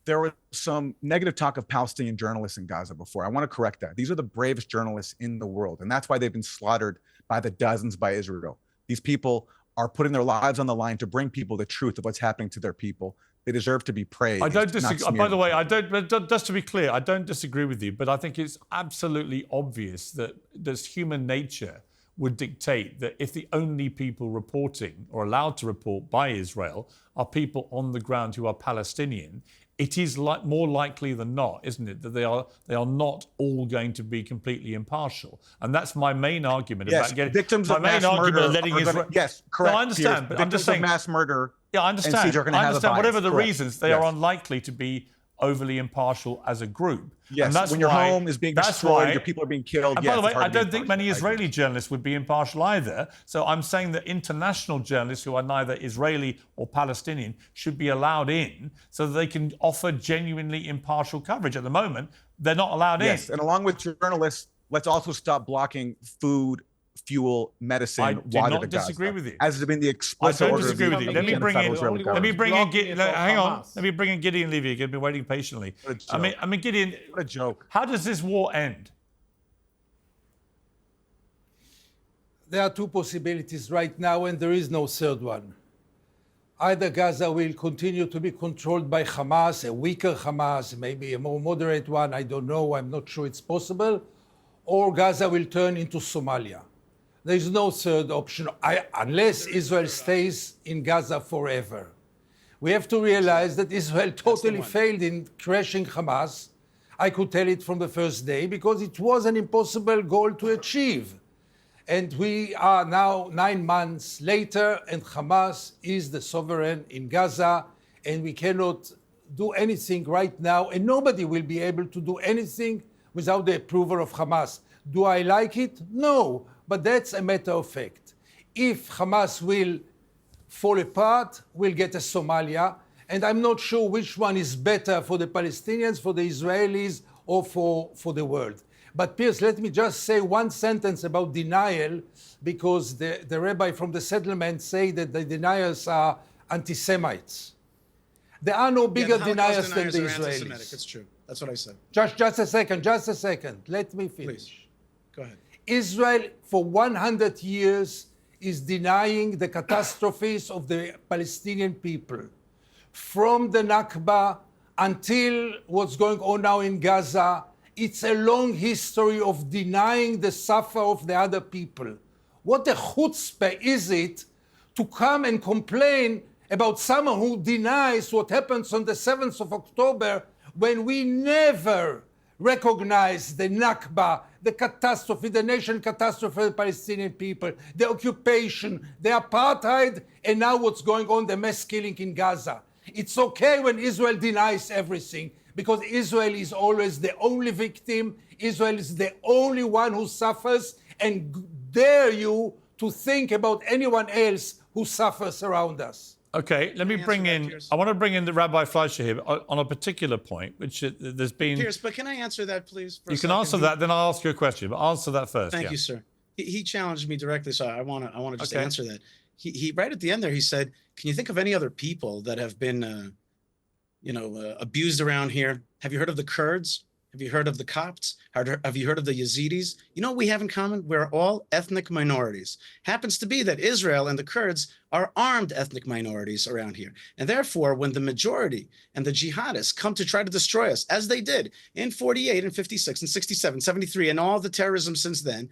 Speaker 1: There was some negative talk of Palestinian journalists in Gaza before. I want to correct that. These are the bravest journalists in the world, and that's why they've been slaughtered by the dozens by Israel. These people are putting their lives on the line to bring people the truth of what's happening to their people. They deserve to be praised.
Speaker 4: I don't disagree.
Speaker 1: not
Speaker 4: By the
Speaker 1: smeared.
Speaker 4: way, just to be clear, I don't disagree with you, but I think it's absolutely obvious that there's human nature would dictate that if the only people reporting or allowed to report by Israel are people on the ground who are Palestinian, it is more likely than not, isn't it, that they are not all going to be completely impartial. And that's my main argument
Speaker 1: Yes,
Speaker 4: about getting
Speaker 1: victims
Speaker 4: my
Speaker 1: of
Speaker 4: main
Speaker 1: mass
Speaker 4: argument
Speaker 1: murder
Speaker 4: of letting
Speaker 1: are
Speaker 4: Israel.
Speaker 1: gonna, yes, correct.
Speaker 4: No, I understand,
Speaker 1: Piers,
Speaker 4: but I'm
Speaker 1: victims
Speaker 4: just saying
Speaker 1: of mass murder.
Speaker 4: Yeah, I understand.
Speaker 1: And siege are gonna
Speaker 4: I
Speaker 1: have a
Speaker 4: understand
Speaker 1: bias,
Speaker 4: whatever the
Speaker 1: correct.
Speaker 4: reasons, they are
Speaker 1: Yes.
Speaker 4: unlikely to be overly impartial as a group.
Speaker 1: Yes,
Speaker 4: and that's
Speaker 1: when your
Speaker 4: why,
Speaker 1: home is being
Speaker 4: that's
Speaker 1: destroyed,
Speaker 4: why,
Speaker 1: your people are being killed.
Speaker 4: And
Speaker 1: yes,
Speaker 4: by the way,
Speaker 1: it's hard
Speaker 4: I
Speaker 1: to be
Speaker 4: don't think many
Speaker 1: impartial.
Speaker 4: Israeli journalists would be impartial either. So I'm saying that international journalists who are neither Israeli or Palestinian should be allowed in so that they can offer genuinely impartial coverage. At the moment, they're not allowed
Speaker 1: Yes,
Speaker 4: in.
Speaker 1: and along with journalists, let's also stop blocking food, fuel, medicine,
Speaker 4: I do
Speaker 1: water
Speaker 4: not
Speaker 1: to Gaza,
Speaker 4: disagree with you.
Speaker 1: as has been the
Speaker 4: I
Speaker 1: explicit
Speaker 4: don't
Speaker 1: order
Speaker 4: disagree
Speaker 1: of
Speaker 4: with
Speaker 1: the
Speaker 4: you. Let me bring
Speaker 1: genocidal
Speaker 4: in.
Speaker 1: Israeli
Speaker 2: Let
Speaker 4: Let me
Speaker 1: government.
Speaker 4: bring in.
Speaker 2: Blocking it of
Speaker 4: Hang on.
Speaker 2: Hamas.
Speaker 4: Let me bring in Gideon Levy. You've been waiting patiently.
Speaker 1: What a
Speaker 4: I mean, Gideon.
Speaker 1: What a joke.
Speaker 4: How does this war end?
Speaker 3: There are two possibilities right now, and there is no third one. Either Gaza will continue to be controlled by Hamas, a weaker Hamas, maybe a more moderate one, I don't know, I'm not sure it's possible, or Gaza will turn into Somalia. There is no third option, unless Israel stays in Gaza forever. We have to realize that Israel totally failed in crushing Hamas. I could tell it from the first day because it was an impossible goal to achieve. And we are now 9 months later, and Hamas is the sovereign in Gaza, and we cannot do anything right now, and nobody will be able to do anything without the approval of Hamas. Do I like it? No, but that's a matter of fact. If Hamas will fall apart, we'll get a Somalia, and I'm not sure which one is better for the Palestinians, for the Israelis, or for the world. But Piers, let me just say one sentence about denial, because the rabbi from the settlement say that the deniers are anti-Semites. There are no bigger deniers than the Israelis.
Speaker 5: It's true. That's what I said.
Speaker 3: Just a second. Let me finish.
Speaker 5: Please. Go ahead.
Speaker 3: Israel, for 100 years, is denying the catastrophes of the Palestinian people. From the Nakba until what's going on now in Gaza, it's a long history of denying the suffer of the other people. What a chutzpah is it to come and complain about someone who denies what happens on the 7th of October when we never recognize the Nakba, the catastrophe, the nation catastrophe of the Palestinian people, the occupation, the apartheid, and now what's going on, the mass killing in Gaza. It's okay when Israel denies everything, because Israel is always the only victim. Israel is the only one who suffers, and dare you to think about anyone else who suffers around us.
Speaker 4: Okay, let me bring in. I want to bring in the Rabbi Fleisher here on a particular point, which there's been.
Speaker 5: Piers, but can I answer that, please?
Speaker 4: You can answer that, then I'll ask you a question. But answer that first.
Speaker 5: Thank you, sir. He challenged me directly, so I want to just answer that. He right at the end there, he said, "Can you think of any other people that have been, abused around here? Have you heard of the Kurds? Have you heard of the Copts? Have you heard of the Yazidis? You know what we have in common? We're all ethnic minorities. Happens to be that Israel and the Kurds are armed ethnic minorities around here. And therefore, when the majority and the jihadists come to try to destroy us, as they did in 48 and 56 and 67, 73, and all the terrorism since then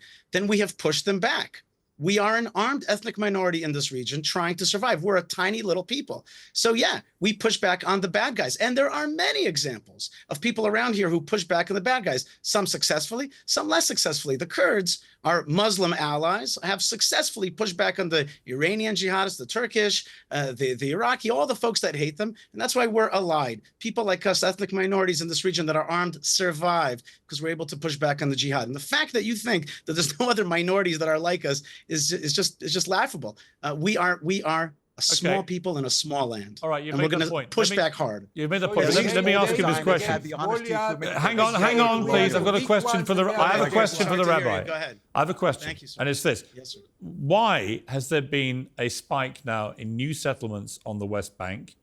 Speaker 5: we have pushed them back. We are an armed ethnic minority in this region trying to survive. We're a tiny little people. So yeah, we push back on the bad guys. And there are many examples of people around here who push back on the bad guys, some successfully, some less successfully. The Kurds, our Muslim allies, have successfully pushed back on the Iranian jihadists, the Turkish, the Iraqi, all the folks that hate them. And that's why we're allied. People like us, ethnic minorities in this region that are armed, survived because we're able to push back on the jihad. And the fact that you think that there's no other minorities that are like us is just laughable. We are a small people in a small land.
Speaker 4: All right, you
Speaker 5: and
Speaker 4: made
Speaker 5: we're
Speaker 4: the
Speaker 5: going
Speaker 4: point.
Speaker 5: to push back hard.
Speaker 4: You made the point. Let me ask you this question. Hang on, please. I've got a question for the. I have a question for the rabbi.
Speaker 5: Go ahead.
Speaker 4: I have a question,
Speaker 5: Thank you, sir.
Speaker 4: and it's this:
Speaker 5: Yes, sir.
Speaker 4: Why has there been a spike now in new settlements on the West Bank,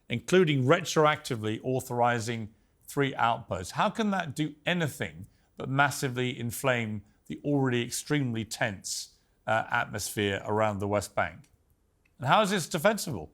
Speaker 4: including retroactively authorizing 3 outposts? How can that do anything but massively inflame the already extremely tense atmosphere around the West Bank? And how is this defensible?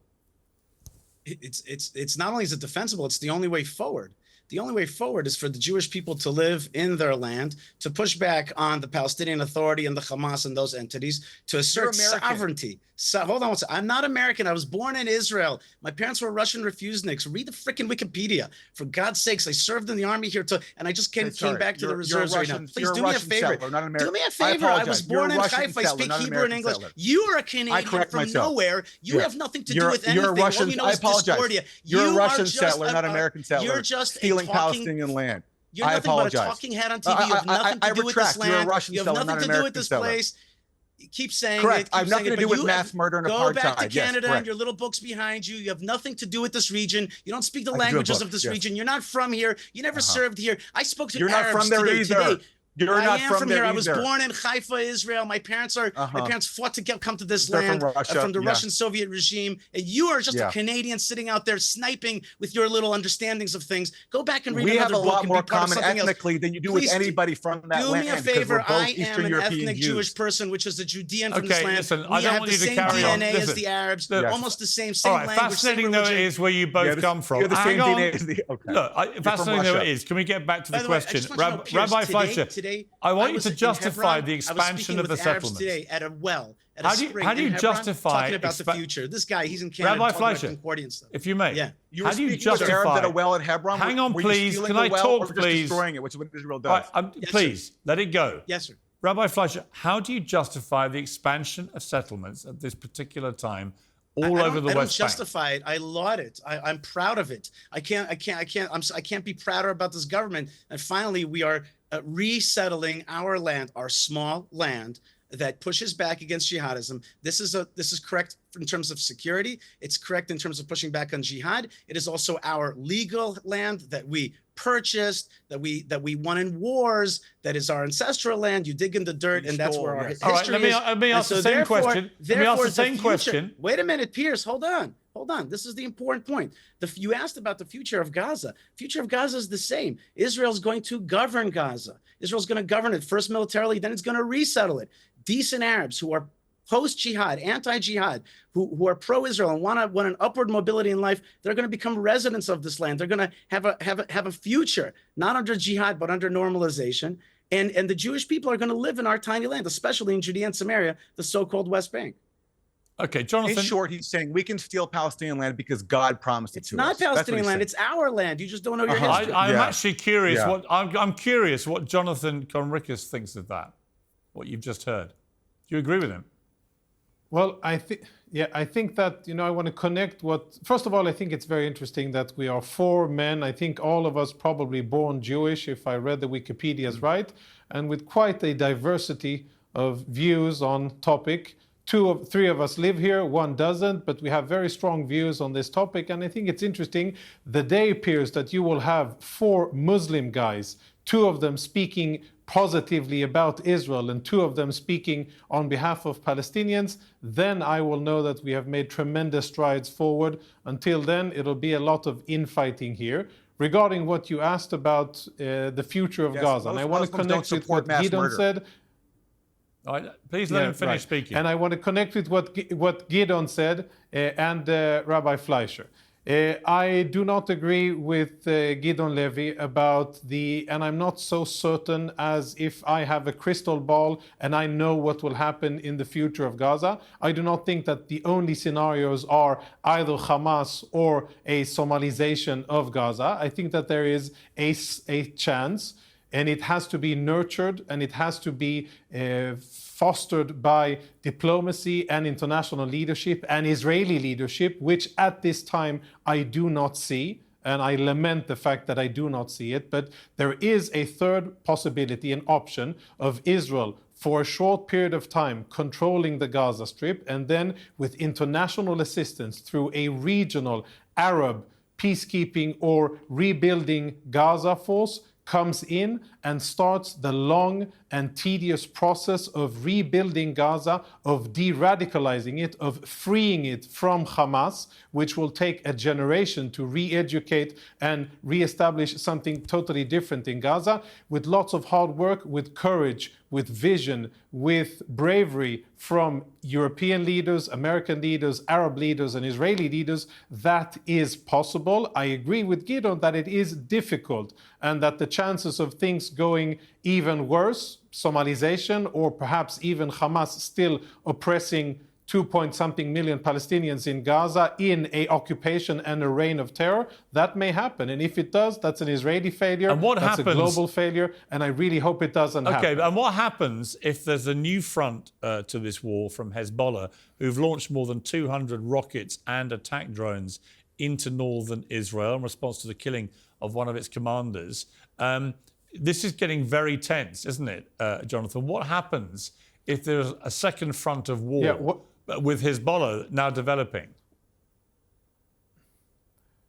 Speaker 5: It's not only is it defensible, it's the only way forward. The only way forward is for the Jewish people to live in their land, to push back on the Palestinian Authority and the Hamas and those entities, to assert sovereignty, So hold on one second. I'm not American. I was born in Israel. My parents were Russian refuseniks. Read the freaking Wikipedia. For God's sakes, I served in the army here and I just came back to the reserves right now. Please do me a favor. Do me a favor. I was born in Haifa. I speak Hebrew and English. You are a Canadian from nowhere. You have nothing to do with anything.
Speaker 1: You're a Russian.
Speaker 5: All you know
Speaker 1: I
Speaker 5: is
Speaker 1: apologize.
Speaker 5: Discordia.
Speaker 1: You're a Russian settler, not an American settler.
Speaker 5: You're just
Speaker 1: stealing Palestinian land.
Speaker 5: You're nothing but a talking head on TV. You have nothing to do with this land.
Speaker 1: You're a Russian
Speaker 5: you have
Speaker 1: seller,
Speaker 5: nothing
Speaker 1: not
Speaker 5: to
Speaker 1: an
Speaker 5: do with this
Speaker 1: American
Speaker 5: place. Keep saying
Speaker 1: Correct.
Speaker 5: it.
Speaker 1: I have nothing to do with mass murder and apartheid.
Speaker 5: Go back to Canada
Speaker 1: yes,
Speaker 5: and your little books behind you. You have nothing to do with this region. You don't speak the languages of this region. You're not from here. You never served here. I spoke to Arabs
Speaker 1: not from there either.
Speaker 5: You're not from here. I was born in Haifa, Israel. My parents fought to come to this land from the Russian Soviet regime. And you are just a Canadian sitting out there sniping with your little understandings of things. Go back and read another book.
Speaker 1: We have a lot more common ethnically than you do with anybody from that land.
Speaker 5: Do me a favor. I am an ethnic Jewish person, which is a Judean from this land.
Speaker 4: Listen,
Speaker 5: we have the same DNA as the Arabs. Almost the same language.
Speaker 4: Fascinating though it is where you both come from.
Speaker 1: You're the same DNA as the.
Speaker 4: Look, fascinating though it is. Can we get back to the question, Rabbi Fleisher? I want you to justify the expansion of the settlements.
Speaker 5: Today at a well.
Speaker 4: How do you justify
Speaker 5: talking about the future? This guy, he's in Canada.
Speaker 4: Rabbi Fleisher, if you may, how do you justify
Speaker 1: Arabs at a well at Hebron?
Speaker 4: Hang on, please. Can I talk, please?
Speaker 1: Destroying it, which is what Israel does.
Speaker 4: Please let it go.
Speaker 5: Yes, sir.
Speaker 4: Rabbi Fleisher, how do you justify the expansion of settlements at this particular time all over the West Bank?
Speaker 5: I don't justify it. I laud it. I'm proud of it. I can't be prouder about this government. And finally, we are resettling our land, our small land that pushes back against jihadism. This is correct in terms of security. It's correct in terms of pushing back on jihad. It is also our legal land that we purchased, that we won in wars, that is our ancestral land. You dig in the dirt, and that's where our history is.
Speaker 4: All right, let me ask the same question. Let me ask the same question.
Speaker 5: Wait a minute, Piers, hold on. This is the important point. You asked about the future of Gaza. Future of Gaza is the same. Israel's going to govern Gaza. Israel's going to govern it first militarily, then it's going to resettle it. Decent Arabs who are post-jihad, anti-jihad, who are pro-Israel and want an upward mobility in life, they're going to become residents of this land. They're going to have a future, not under jihad, but under normalization. And the Jewish people are going to live in our tiny land, especially in Judea and Samaria, the so-called West Bank.
Speaker 4: Okay, Jonathan.
Speaker 1: In short, he's saying we can steal Palestinian land because God promised it to us.
Speaker 5: It's not Palestinian land; it's our land. You just don't know your history.
Speaker 4: I'm actually curious. I'm curious what Jonathan Conricus thinks of that. What you've just heard. Do you agree with him?
Speaker 2: Well, I think that, I want to connect first of all, I think it's very interesting that we are 4 men. I think all of us probably born Jewish, if I read the Wikipedia's right, and with quite a diversity of views on topic. 3 of us live here, 1 doesn't, but we have very strong views on this topic. And I think it's interesting, the day appears that you will have 4 Muslim guys, 2 of them speaking positively about Israel and 2 of them speaking on behalf of Palestinians, then I will know that we have made tremendous strides forward. Until then, it'll be a lot of infighting here. Regarding what you asked about the future of Gaza, and I want to connect with what Gideon said.
Speaker 4: Please let him finish speaking.
Speaker 2: And I want to connect with what Gideon said and Rabbi Fleisher. I do not agree with Gideon Levy about and I'm not so certain as if I have a crystal ball and I know what will happen in the future of Gaza. I do not think that the only scenarios are either Hamas or a Somalization of Gaza. I think that there is a chance, and it has to be nurtured, and it has to be fostered by diplomacy and international leadership and Israeli leadership, which at this time I do not see. And I lament the fact that I do not see it. But there is a third possibility, an option of Israel for a short period of time controlling the Gaza Strip, and then with international assistance through a regional Arab peacekeeping or rebuilding Gaza force, comes in and starts the long and tedious process of rebuilding Gaza, of de-radicalizing it, of freeing it from Hamas, which will take a generation to re-educate and re-establish something totally different in Gaza, with lots of hard work, with courage, with vision, with bravery from European leaders, American leaders, Arab leaders, and Israeli leaders. That is possible. I agree with Gideon that it is difficult and that the chances of things going even worse, Somalization, or perhaps even Hamas still oppressing 2-point-something million Palestinians in Gaza in a occupation and a reign of terror. That may happen. And if it does, that's an Israeli failure.
Speaker 4: And what
Speaker 2: that's
Speaker 4: happens,
Speaker 2: a global failure. And I really hope it doesn't happen.
Speaker 4: Okay, and what happens if there's a new front to this war from Hezbollah, who've launched more than 200 rockets and attack drones into northern Israel in response to the killing of one of its commanders? This is getting very tense, isn't it, Jonathan? What happens if there's a second front of war with Hezbollah now developing?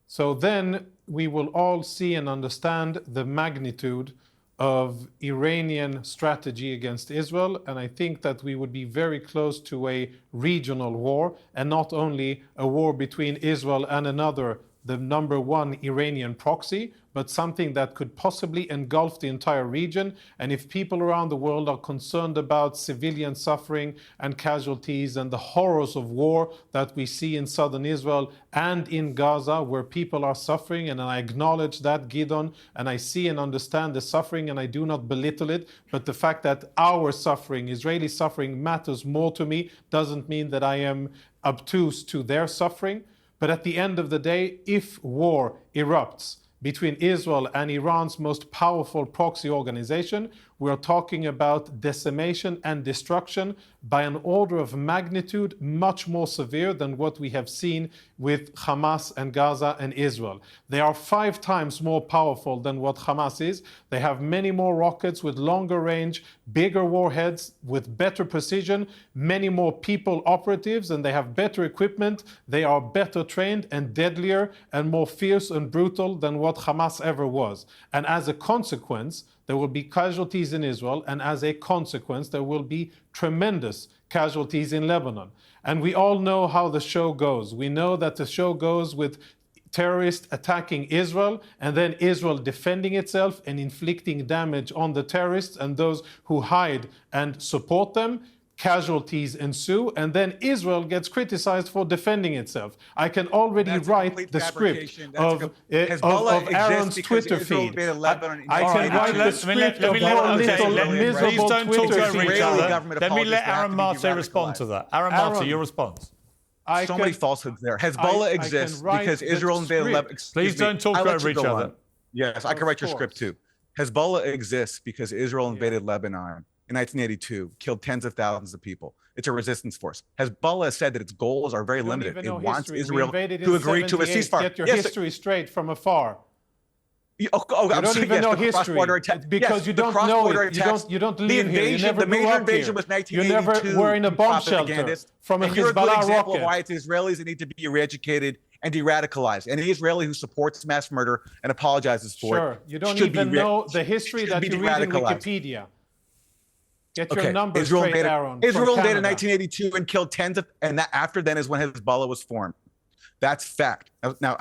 Speaker 2: So then we will all see and understand the magnitude of Iranian strategy against Israel. And I think that we would be very close to a regional war, and not only a war between Israel and another, the number one Iranian proxy, but something that could possibly engulf the entire region. And if people around the world are concerned about civilian suffering and casualties and the horrors of war that we see in southern Israel and in Gaza, where people are suffering, and I acknowledge that, Gideon, and I see and understand the suffering, and I do not belittle it, but the fact that our suffering, Israeli suffering, matters more to me doesn't mean that I am obtuse to their suffering. But at the end of the day, if war erupts between Israel and Iran's most powerful proxy organization, we're talking about decimation and destruction by an order of magnitude much more severe than what we have seen with Hamas and Gaza and Israel. They are 5 times more powerful than what Hamas is. They have many more rockets with longer range, bigger warheads with better precision, many more people operatives, and they have better equipment. They are better trained and deadlier and more fierce and brutal than what Hamas ever was. And as a consequence, there will be casualties in Israel, and as a consequence, there will be tremendous casualties in Lebanon. And we all know how the show goes. We know that the show goes with terrorists attacking Israel, and then Israel defending itself and inflicting damage on the terrorists and those who hide and support them. Casualties ensue, and then Israel gets criticized for defending itself. I can already write the script of Aaron's Twitter feed. I can write the script of our little miserable Twitter feed.
Speaker 4: Let me let Aaron Maté respond to that. Aaron Maté, your response.
Speaker 1: So many falsehoods there. Hezbollah exists because Israel invaded Lebanon.
Speaker 4: Please don't talk over each other.
Speaker 1: Yes, I can write your script too. Hezbollah exists because Israel invaded Lebanon in 1982, killed tens of thousands of people. It's a resistance force. Hezbollah has said that its goals are very limited. It wants Israel to agree to a ceasefire.
Speaker 2: Get your history straight from afar.
Speaker 1: You don't
Speaker 2: even know history because you don't know it. You don't live here. You never grew up here. You never were in a bomb shelter from a Hezbollah rocket.
Speaker 1: You're a good example of why it's Israelis that need to be re-educated and de-radicalized. Any Israeli who supports mass murder and apologizes for it.
Speaker 2: Sure, you don't even know the history that you read in Wikipedia. Get your numbers straight, Aaron.
Speaker 1: Israel invaded in 1982 and killed and that after then is when Hezbollah was formed. That's fact. Now,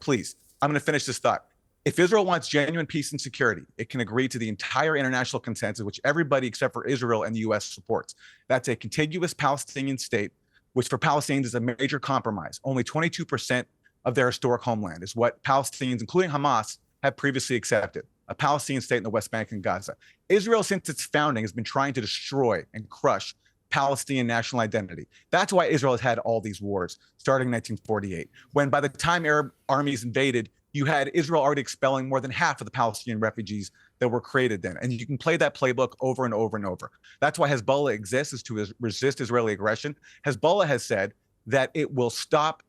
Speaker 1: please, I'm going to finish this thought. If Israel wants genuine peace and security, it can agree to the entire international consensus, which everybody except for Israel and the U.S. supports. That's a contiguous Palestinian state, which for Palestinians is a major compromise. Only 22% of their historic homeland is what Palestinians, including Hamas, have previously accepted. A Palestinian state in the West Bank and Gaza. Israel, since its founding, has been trying to destroy and crush Palestinian national identity. That's why Israel has had all these wars, starting in 1948, when by the time Arab armies invaded, you had Israel already expelling more than half of the Palestinian refugees that were created then. And you can play that playbook over and over and over. That's why Hezbollah exists, is to resist Israeli aggression. Hezbollah has said that it will stop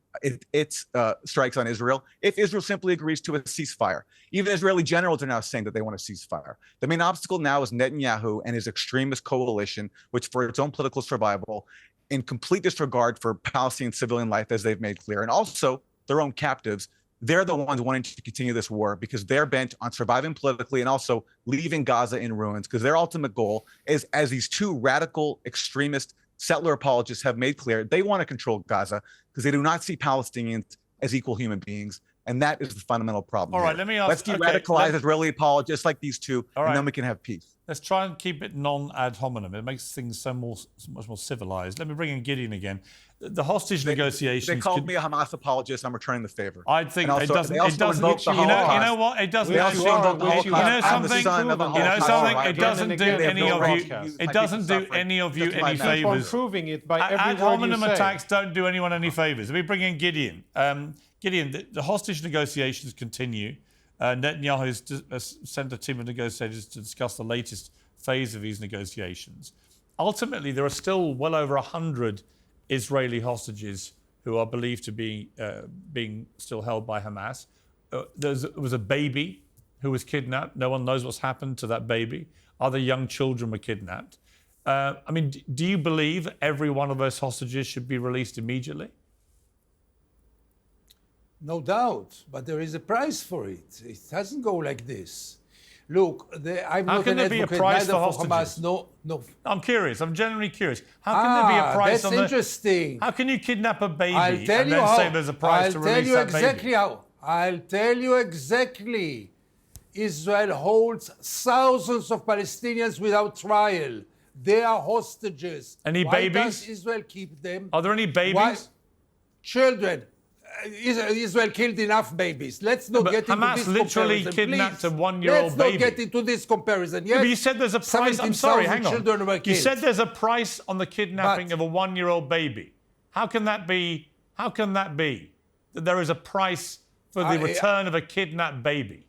Speaker 1: its strikes on Israel if Israel simply agrees to a ceasefire. Even Israeli generals are now saying that they want a ceasefire. The main obstacle now is Netanyahu and his extremist coalition, which for its own political survival, in complete disregard for Palestinian civilian life, as they've made clear, and also their own captives. They're the ones wanting to continue this war because they're bent on surviving politically and also leaving Gaza in ruins, because their ultimate goal is, as these two radical extremist settler apologists have made clear, they want to control Gaza because they do not see Palestinians as equal human beings And that is the fundamental problem.
Speaker 4: All right,
Speaker 1: here.
Speaker 4: let me ask.
Speaker 1: Let's de-radicalize Israeli apologists like these two,
Speaker 4: All
Speaker 1: and
Speaker 4: right.
Speaker 1: then we can have peace.
Speaker 4: Let's try and keep it non-ad hominem. It makes things so much more civilized. Let me bring in Gideon again. The hostage negotiations.
Speaker 1: They called me a Hamas apologist. I'm returning the favor.
Speaker 4: I think
Speaker 1: And
Speaker 4: it
Speaker 1: also,
Speaker 4: doesn't.
Speaker 1: they
Speaker 4: It
Speaker 1: also
Speaker 4: doesn't.
Speaker 1: invoked the
Speaker 4: You know
Speaker 1: Holocaust.
Speaker 4: what? It doesn't
Speaker 1: They
Speaker 4: actually.
Speaker 1: also invoked the
Speaker 4: You know
Speaker 1: Holocaust. I'm the
Speaker 4: something.
Speaker 1: son of a
Speaker 4: You know
Speaker 1: Holocaust
Speaker 4: something.
Speaker 1: survivor.
Speaker 4: It doesn't do
Speaker 2: Again and
Speaker 4: any
Speaker 2: again.
Speaker 4: of
Speaker 2: No
Speaker 4: you.
Speaker 2: broadcast.
Speaker 4: It doesn't do any of you
Speaker 1: Justify
Speaker 4: any
Speaker 1: that.
Speaker 2: Keep on
Speaker 4: favors.
Speaker 2: proving it by every
Speaker 4: Ad
Speaker 2: word you
Speaker 4: hominem
Speaker 2: say.
Speaker 4: attacks don't do anyone any favors. Let me bring in Gideon. Gideon, the hostage negotiations continue. Netanyahu has sent a team of negotiators to discuss the latest phase of these negotiations. Ultimately, there are still well over 100 Israeli hostages who are believed to be being still held by Hamas. There was a baby who was kidnapped. No one knows what's happened to that baby. Other young children were kidnapped. I mean, do you believe every one of those hostages should be released immediately?
Speaker 3: No doubt, but there is a price for it. It doesn't go like this. Look, I'm
Speaker 4: How
Speaker 3: not
Speaker 4: can
Speaker 3: an
Speaker 4: there be a
Speaker 3: advocate
Speaker 4: price
Speaker 3: neither
Speaker 4: for
Speaker 3: for
Speaker 4: hostages?
Speaker 3: Hamas. No.
Speaker 4: I'm curious. I'm genuinely curious. How can there be a price
Speaker 3: that's
Speaker 4: on the...
Speaker 3: interesting.
Speaker 4: How can you kidnap a baby
Speaker 3: I'll tell
Speaker 4: and
Speaker 3: you
Speaker 4: then
Speaker 3: how.
Speaker 4: say there's a price to release that baby?
Speaker 3: I'll tell you exactly. Israel holds thousands of Palestinians without trial. They are hostages.
Speaker 4: Any
Speaker 3: Why
Speaker 4: babies?
Speaker 3: does Israel keep them?
Speaker 4: Are there any babies?
Speaker 3: Why? Children. Israel killed enough babies. Let's not
Speaker 4: But
Speaker 3: get into
Speaker 4: Hamas
Speaker 3: this
Speaker 4: literally
Speaker 3: comparison,
Speaker 4: kidnapped
Speaker 3: please.
Speaker 4: a one-year-old
Speaker 3: Let's
Speaker 4: baby.
Speaker 3: not get into this comparison. Yes,
Speaker 4: But you said there's a price. I'm sorry,
Speaker 3: 17,000
Speaker 4: hang on.
Speaker 3: children were
Speaker 4: You
Speaker 3: killed.
Speaker 4: said there's a price on the kidnapping
Speaker 3: But-
Speaker 4: of a one-year-old baby. How can that be? How can that be? That there is a price for the return of a kidnapped baby?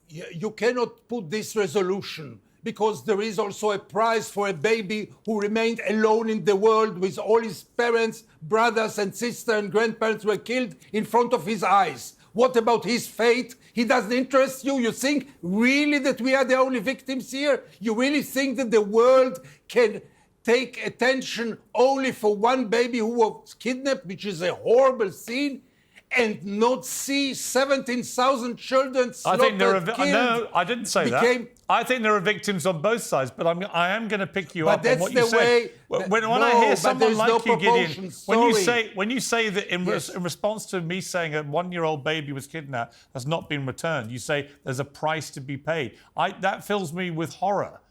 Speaker 3: You cannot put this resolution because there is also a price for a baby who remained alone in the world with all his parents, brothers and sisters and grandparents were killed in front of his eyes. What about his fate? He doesn't interest you? You think really that we are the only victims here? You really think that the world can take attention only for one baby who was kidnapped, which is a horrible scene, and not see 17,000 children slaughtered,
Speaker 4: I think there are.
Speaker 3: killed,
Speaker 4: No, I didn't say that. I think there are victims on both sides, but I am going to pick you
Speaker 3: But
Speaker 4: up on
Speaker 3: that's
Speaker 4: what you
Speaker 3: the
Speaker 4: said.
Speaker 3: way-
Speaker 4: When I
Speaker 3: No,
Speaker 4: hear
Speaker 3: but
Speaker 4: someone
Speaker 3: there's
Speaker 4: like
Speaker 3: no
Speaker 4: you, Gideon,
Speaker 3: proportion.
Speaker 4: when you say that in
Speaker 3: Yes.
Speaker 4: response to me saying a one-year-old baby was kidnapped has not been returned, you say there's a price to be paid. That fills me with horror.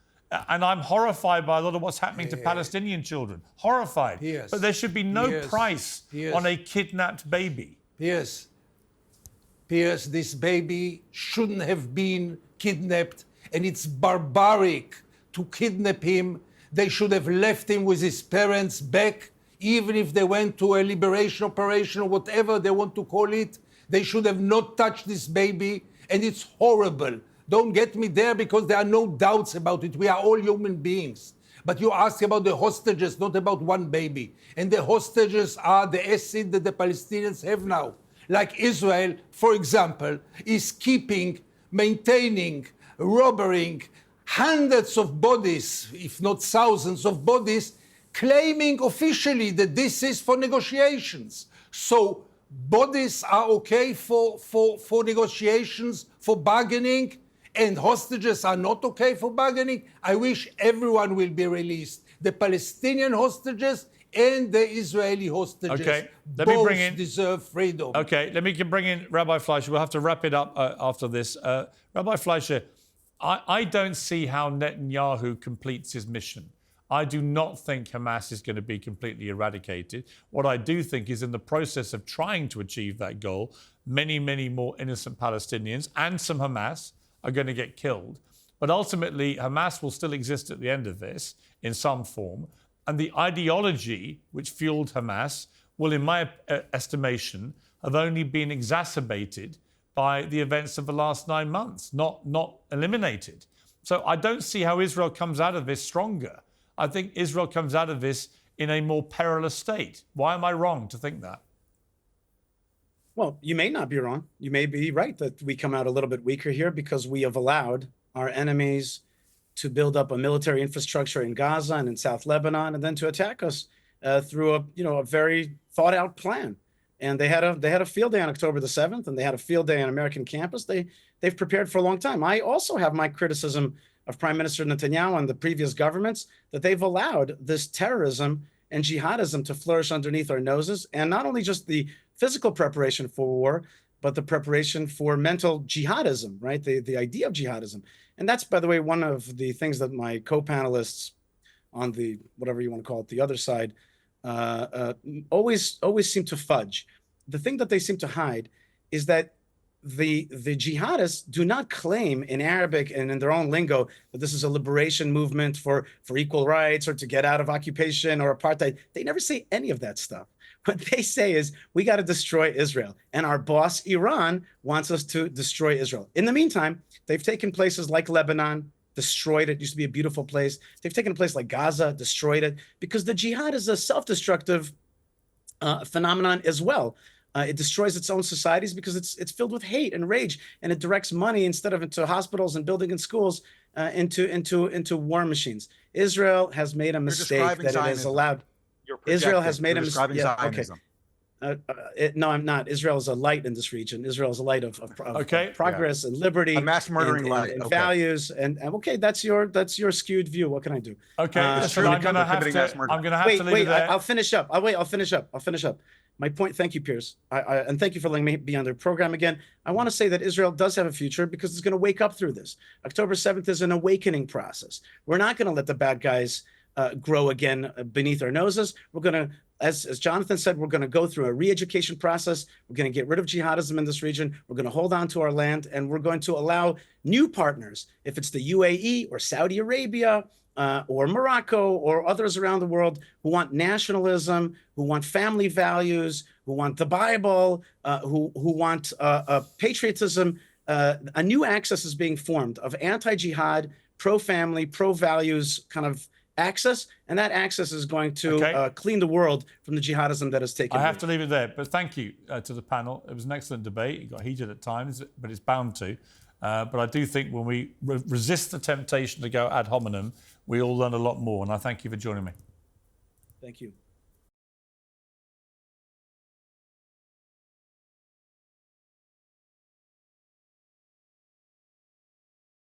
Speaker 4: And I'm horrified by a lot of what's happening to Palestinian children. Horrified.
Speaker 3: Yes.
Speaker 4: But there should be no
Speaker 3: Yes.
Speaker 4: price
Speaker 3: Yes.
Speaker 4: on a kidnapped baby.
Speaker 3: Pierce, this baby shouldn't have been kidnapped, and it's barbaric to kidnap him. They should have left him with his parents back, even if they went to a liberation operation or whatever they want to call it. They should have not touched this baby, and it's horrible. Don't get me there because there are no doubts about it. We are all human beings. But you ask about the hostages, not about one baby. And the hostages are the asset that the Palestinians have now. Like Israel, for example, is keeping, maintaining, robbering hundreds of bodies, if not thousands of bodies, claiming officially that this is for negotiations. So bodies are okay for negotiations, for bargaining, and hostages are not okay for bargaining. I wish everyone will be released. The Palestinian hostages and the Israeli hostages.
Speaker 4: Okay, let me bring in-
Speaker 3: deserve freedom.
Speaker 4: Okay, let me bring in Rabbi Fleisher. We'll have to wrap it up after this. Rabbi Fleisher, I don't see how Netanyahu completes his mission. I do not think Hamas is going to be completely eradicated. What I do think is in the process of trying to achieve that goal, many, many more innocent Palestinians and some Hamas are going to get killed. But ultimately, Hamas will still exist at the end of this in some form. And the ideology which fueled Hamas will, in my estimation, have only been exacerbated by the events of the last 9 months, not eliminated. So I don't see how Israel comes out of this stronger. I think Israel comes out of this in a more perilous state. Why am I wrong to think that?
Speaker 5: Well, you may not be wrong. You may be right that we come out a little bit weaker here because we have allowed our enemies to build up a military infrastructure in Gaza and in South Lebanon, and then to attack us through a very thought out plan. And they had a field day on October the 7th, and they had a field day on American campus. They've prepared for a long time. I also have my criticism of Prime Minister Netanyahu and the previous governments that they've allowed this terrorism and jihadism to flourish underneath our noses, and not only just the physical preparation for war, but the preparation for mental jihadism, right? The idea of jihadism. And that's, by the way, one of the things that my co-panelists on the, whatever you want to call it, the other side, always seem to fudge. The thing that they seem to hide is that the jihadists do not claim in Arabic and in their own lingo that this is a liberation movement for equal rights or to get out of occupation or apartheid. They never say any of that stuff. What they say is, we got to destroy Israel. And our boss, Iran, wants us to destroy Israel. In the meantime, they've taken places like Lebanon, destroyed it. It used to be a beautiful place. They've taken a place like Gaza, destroyed it, because the jihad is a self-destructive phenomenon as well. It destroys its own societies because it's filled with hate and rage, and it directs money instead of into hospitals and building and schools into war machines. Israel has made a mistake that it has allowed. Israel has made a mistake. Yeah, okay. No, I'm not. Israel is a light in this region. Israel is a light of progress and liberty,
Speaker 1: a mass murdering light,
Speaker 5: and values. And okay, that's your skewed view. What can I do?
Speaker 4: Okay, I'm going to have to leave it there.
Speaker 5: I'll finish up. I'll finish up. My point. Thank you, Piers, and thank you for letting me be on the program again. I want to say that Israel does have a future because it's going to wake up through this. October 7th is an awakening process. We're not going to let the bad guys grow again beneath our noses. We're going to, as Jonathan said, we're going to go through a re-education process. We're going to get rid of jihadism in this region. We're going to hold on to our land, and we're going to allow new partners, if it's the UAE or Saudi Arabia or Morocco or others around the world who want nationalism, who want family values, who want the Bible, who want patriotism. A new axis is being formed of anti-jihad, pro-family, pro-values kind of axis, and that axis is going to clean the world from the jihadism that has taken.
Speaker 4: I have to leave it there, but thank you to the panel. It was an excellent debate. It got heated at times, but it's bound to. But I do think when we resist the temptation to go ad hominem, we all learn a lot more, and I thank you for joining me.
Speaker 5: Thank you.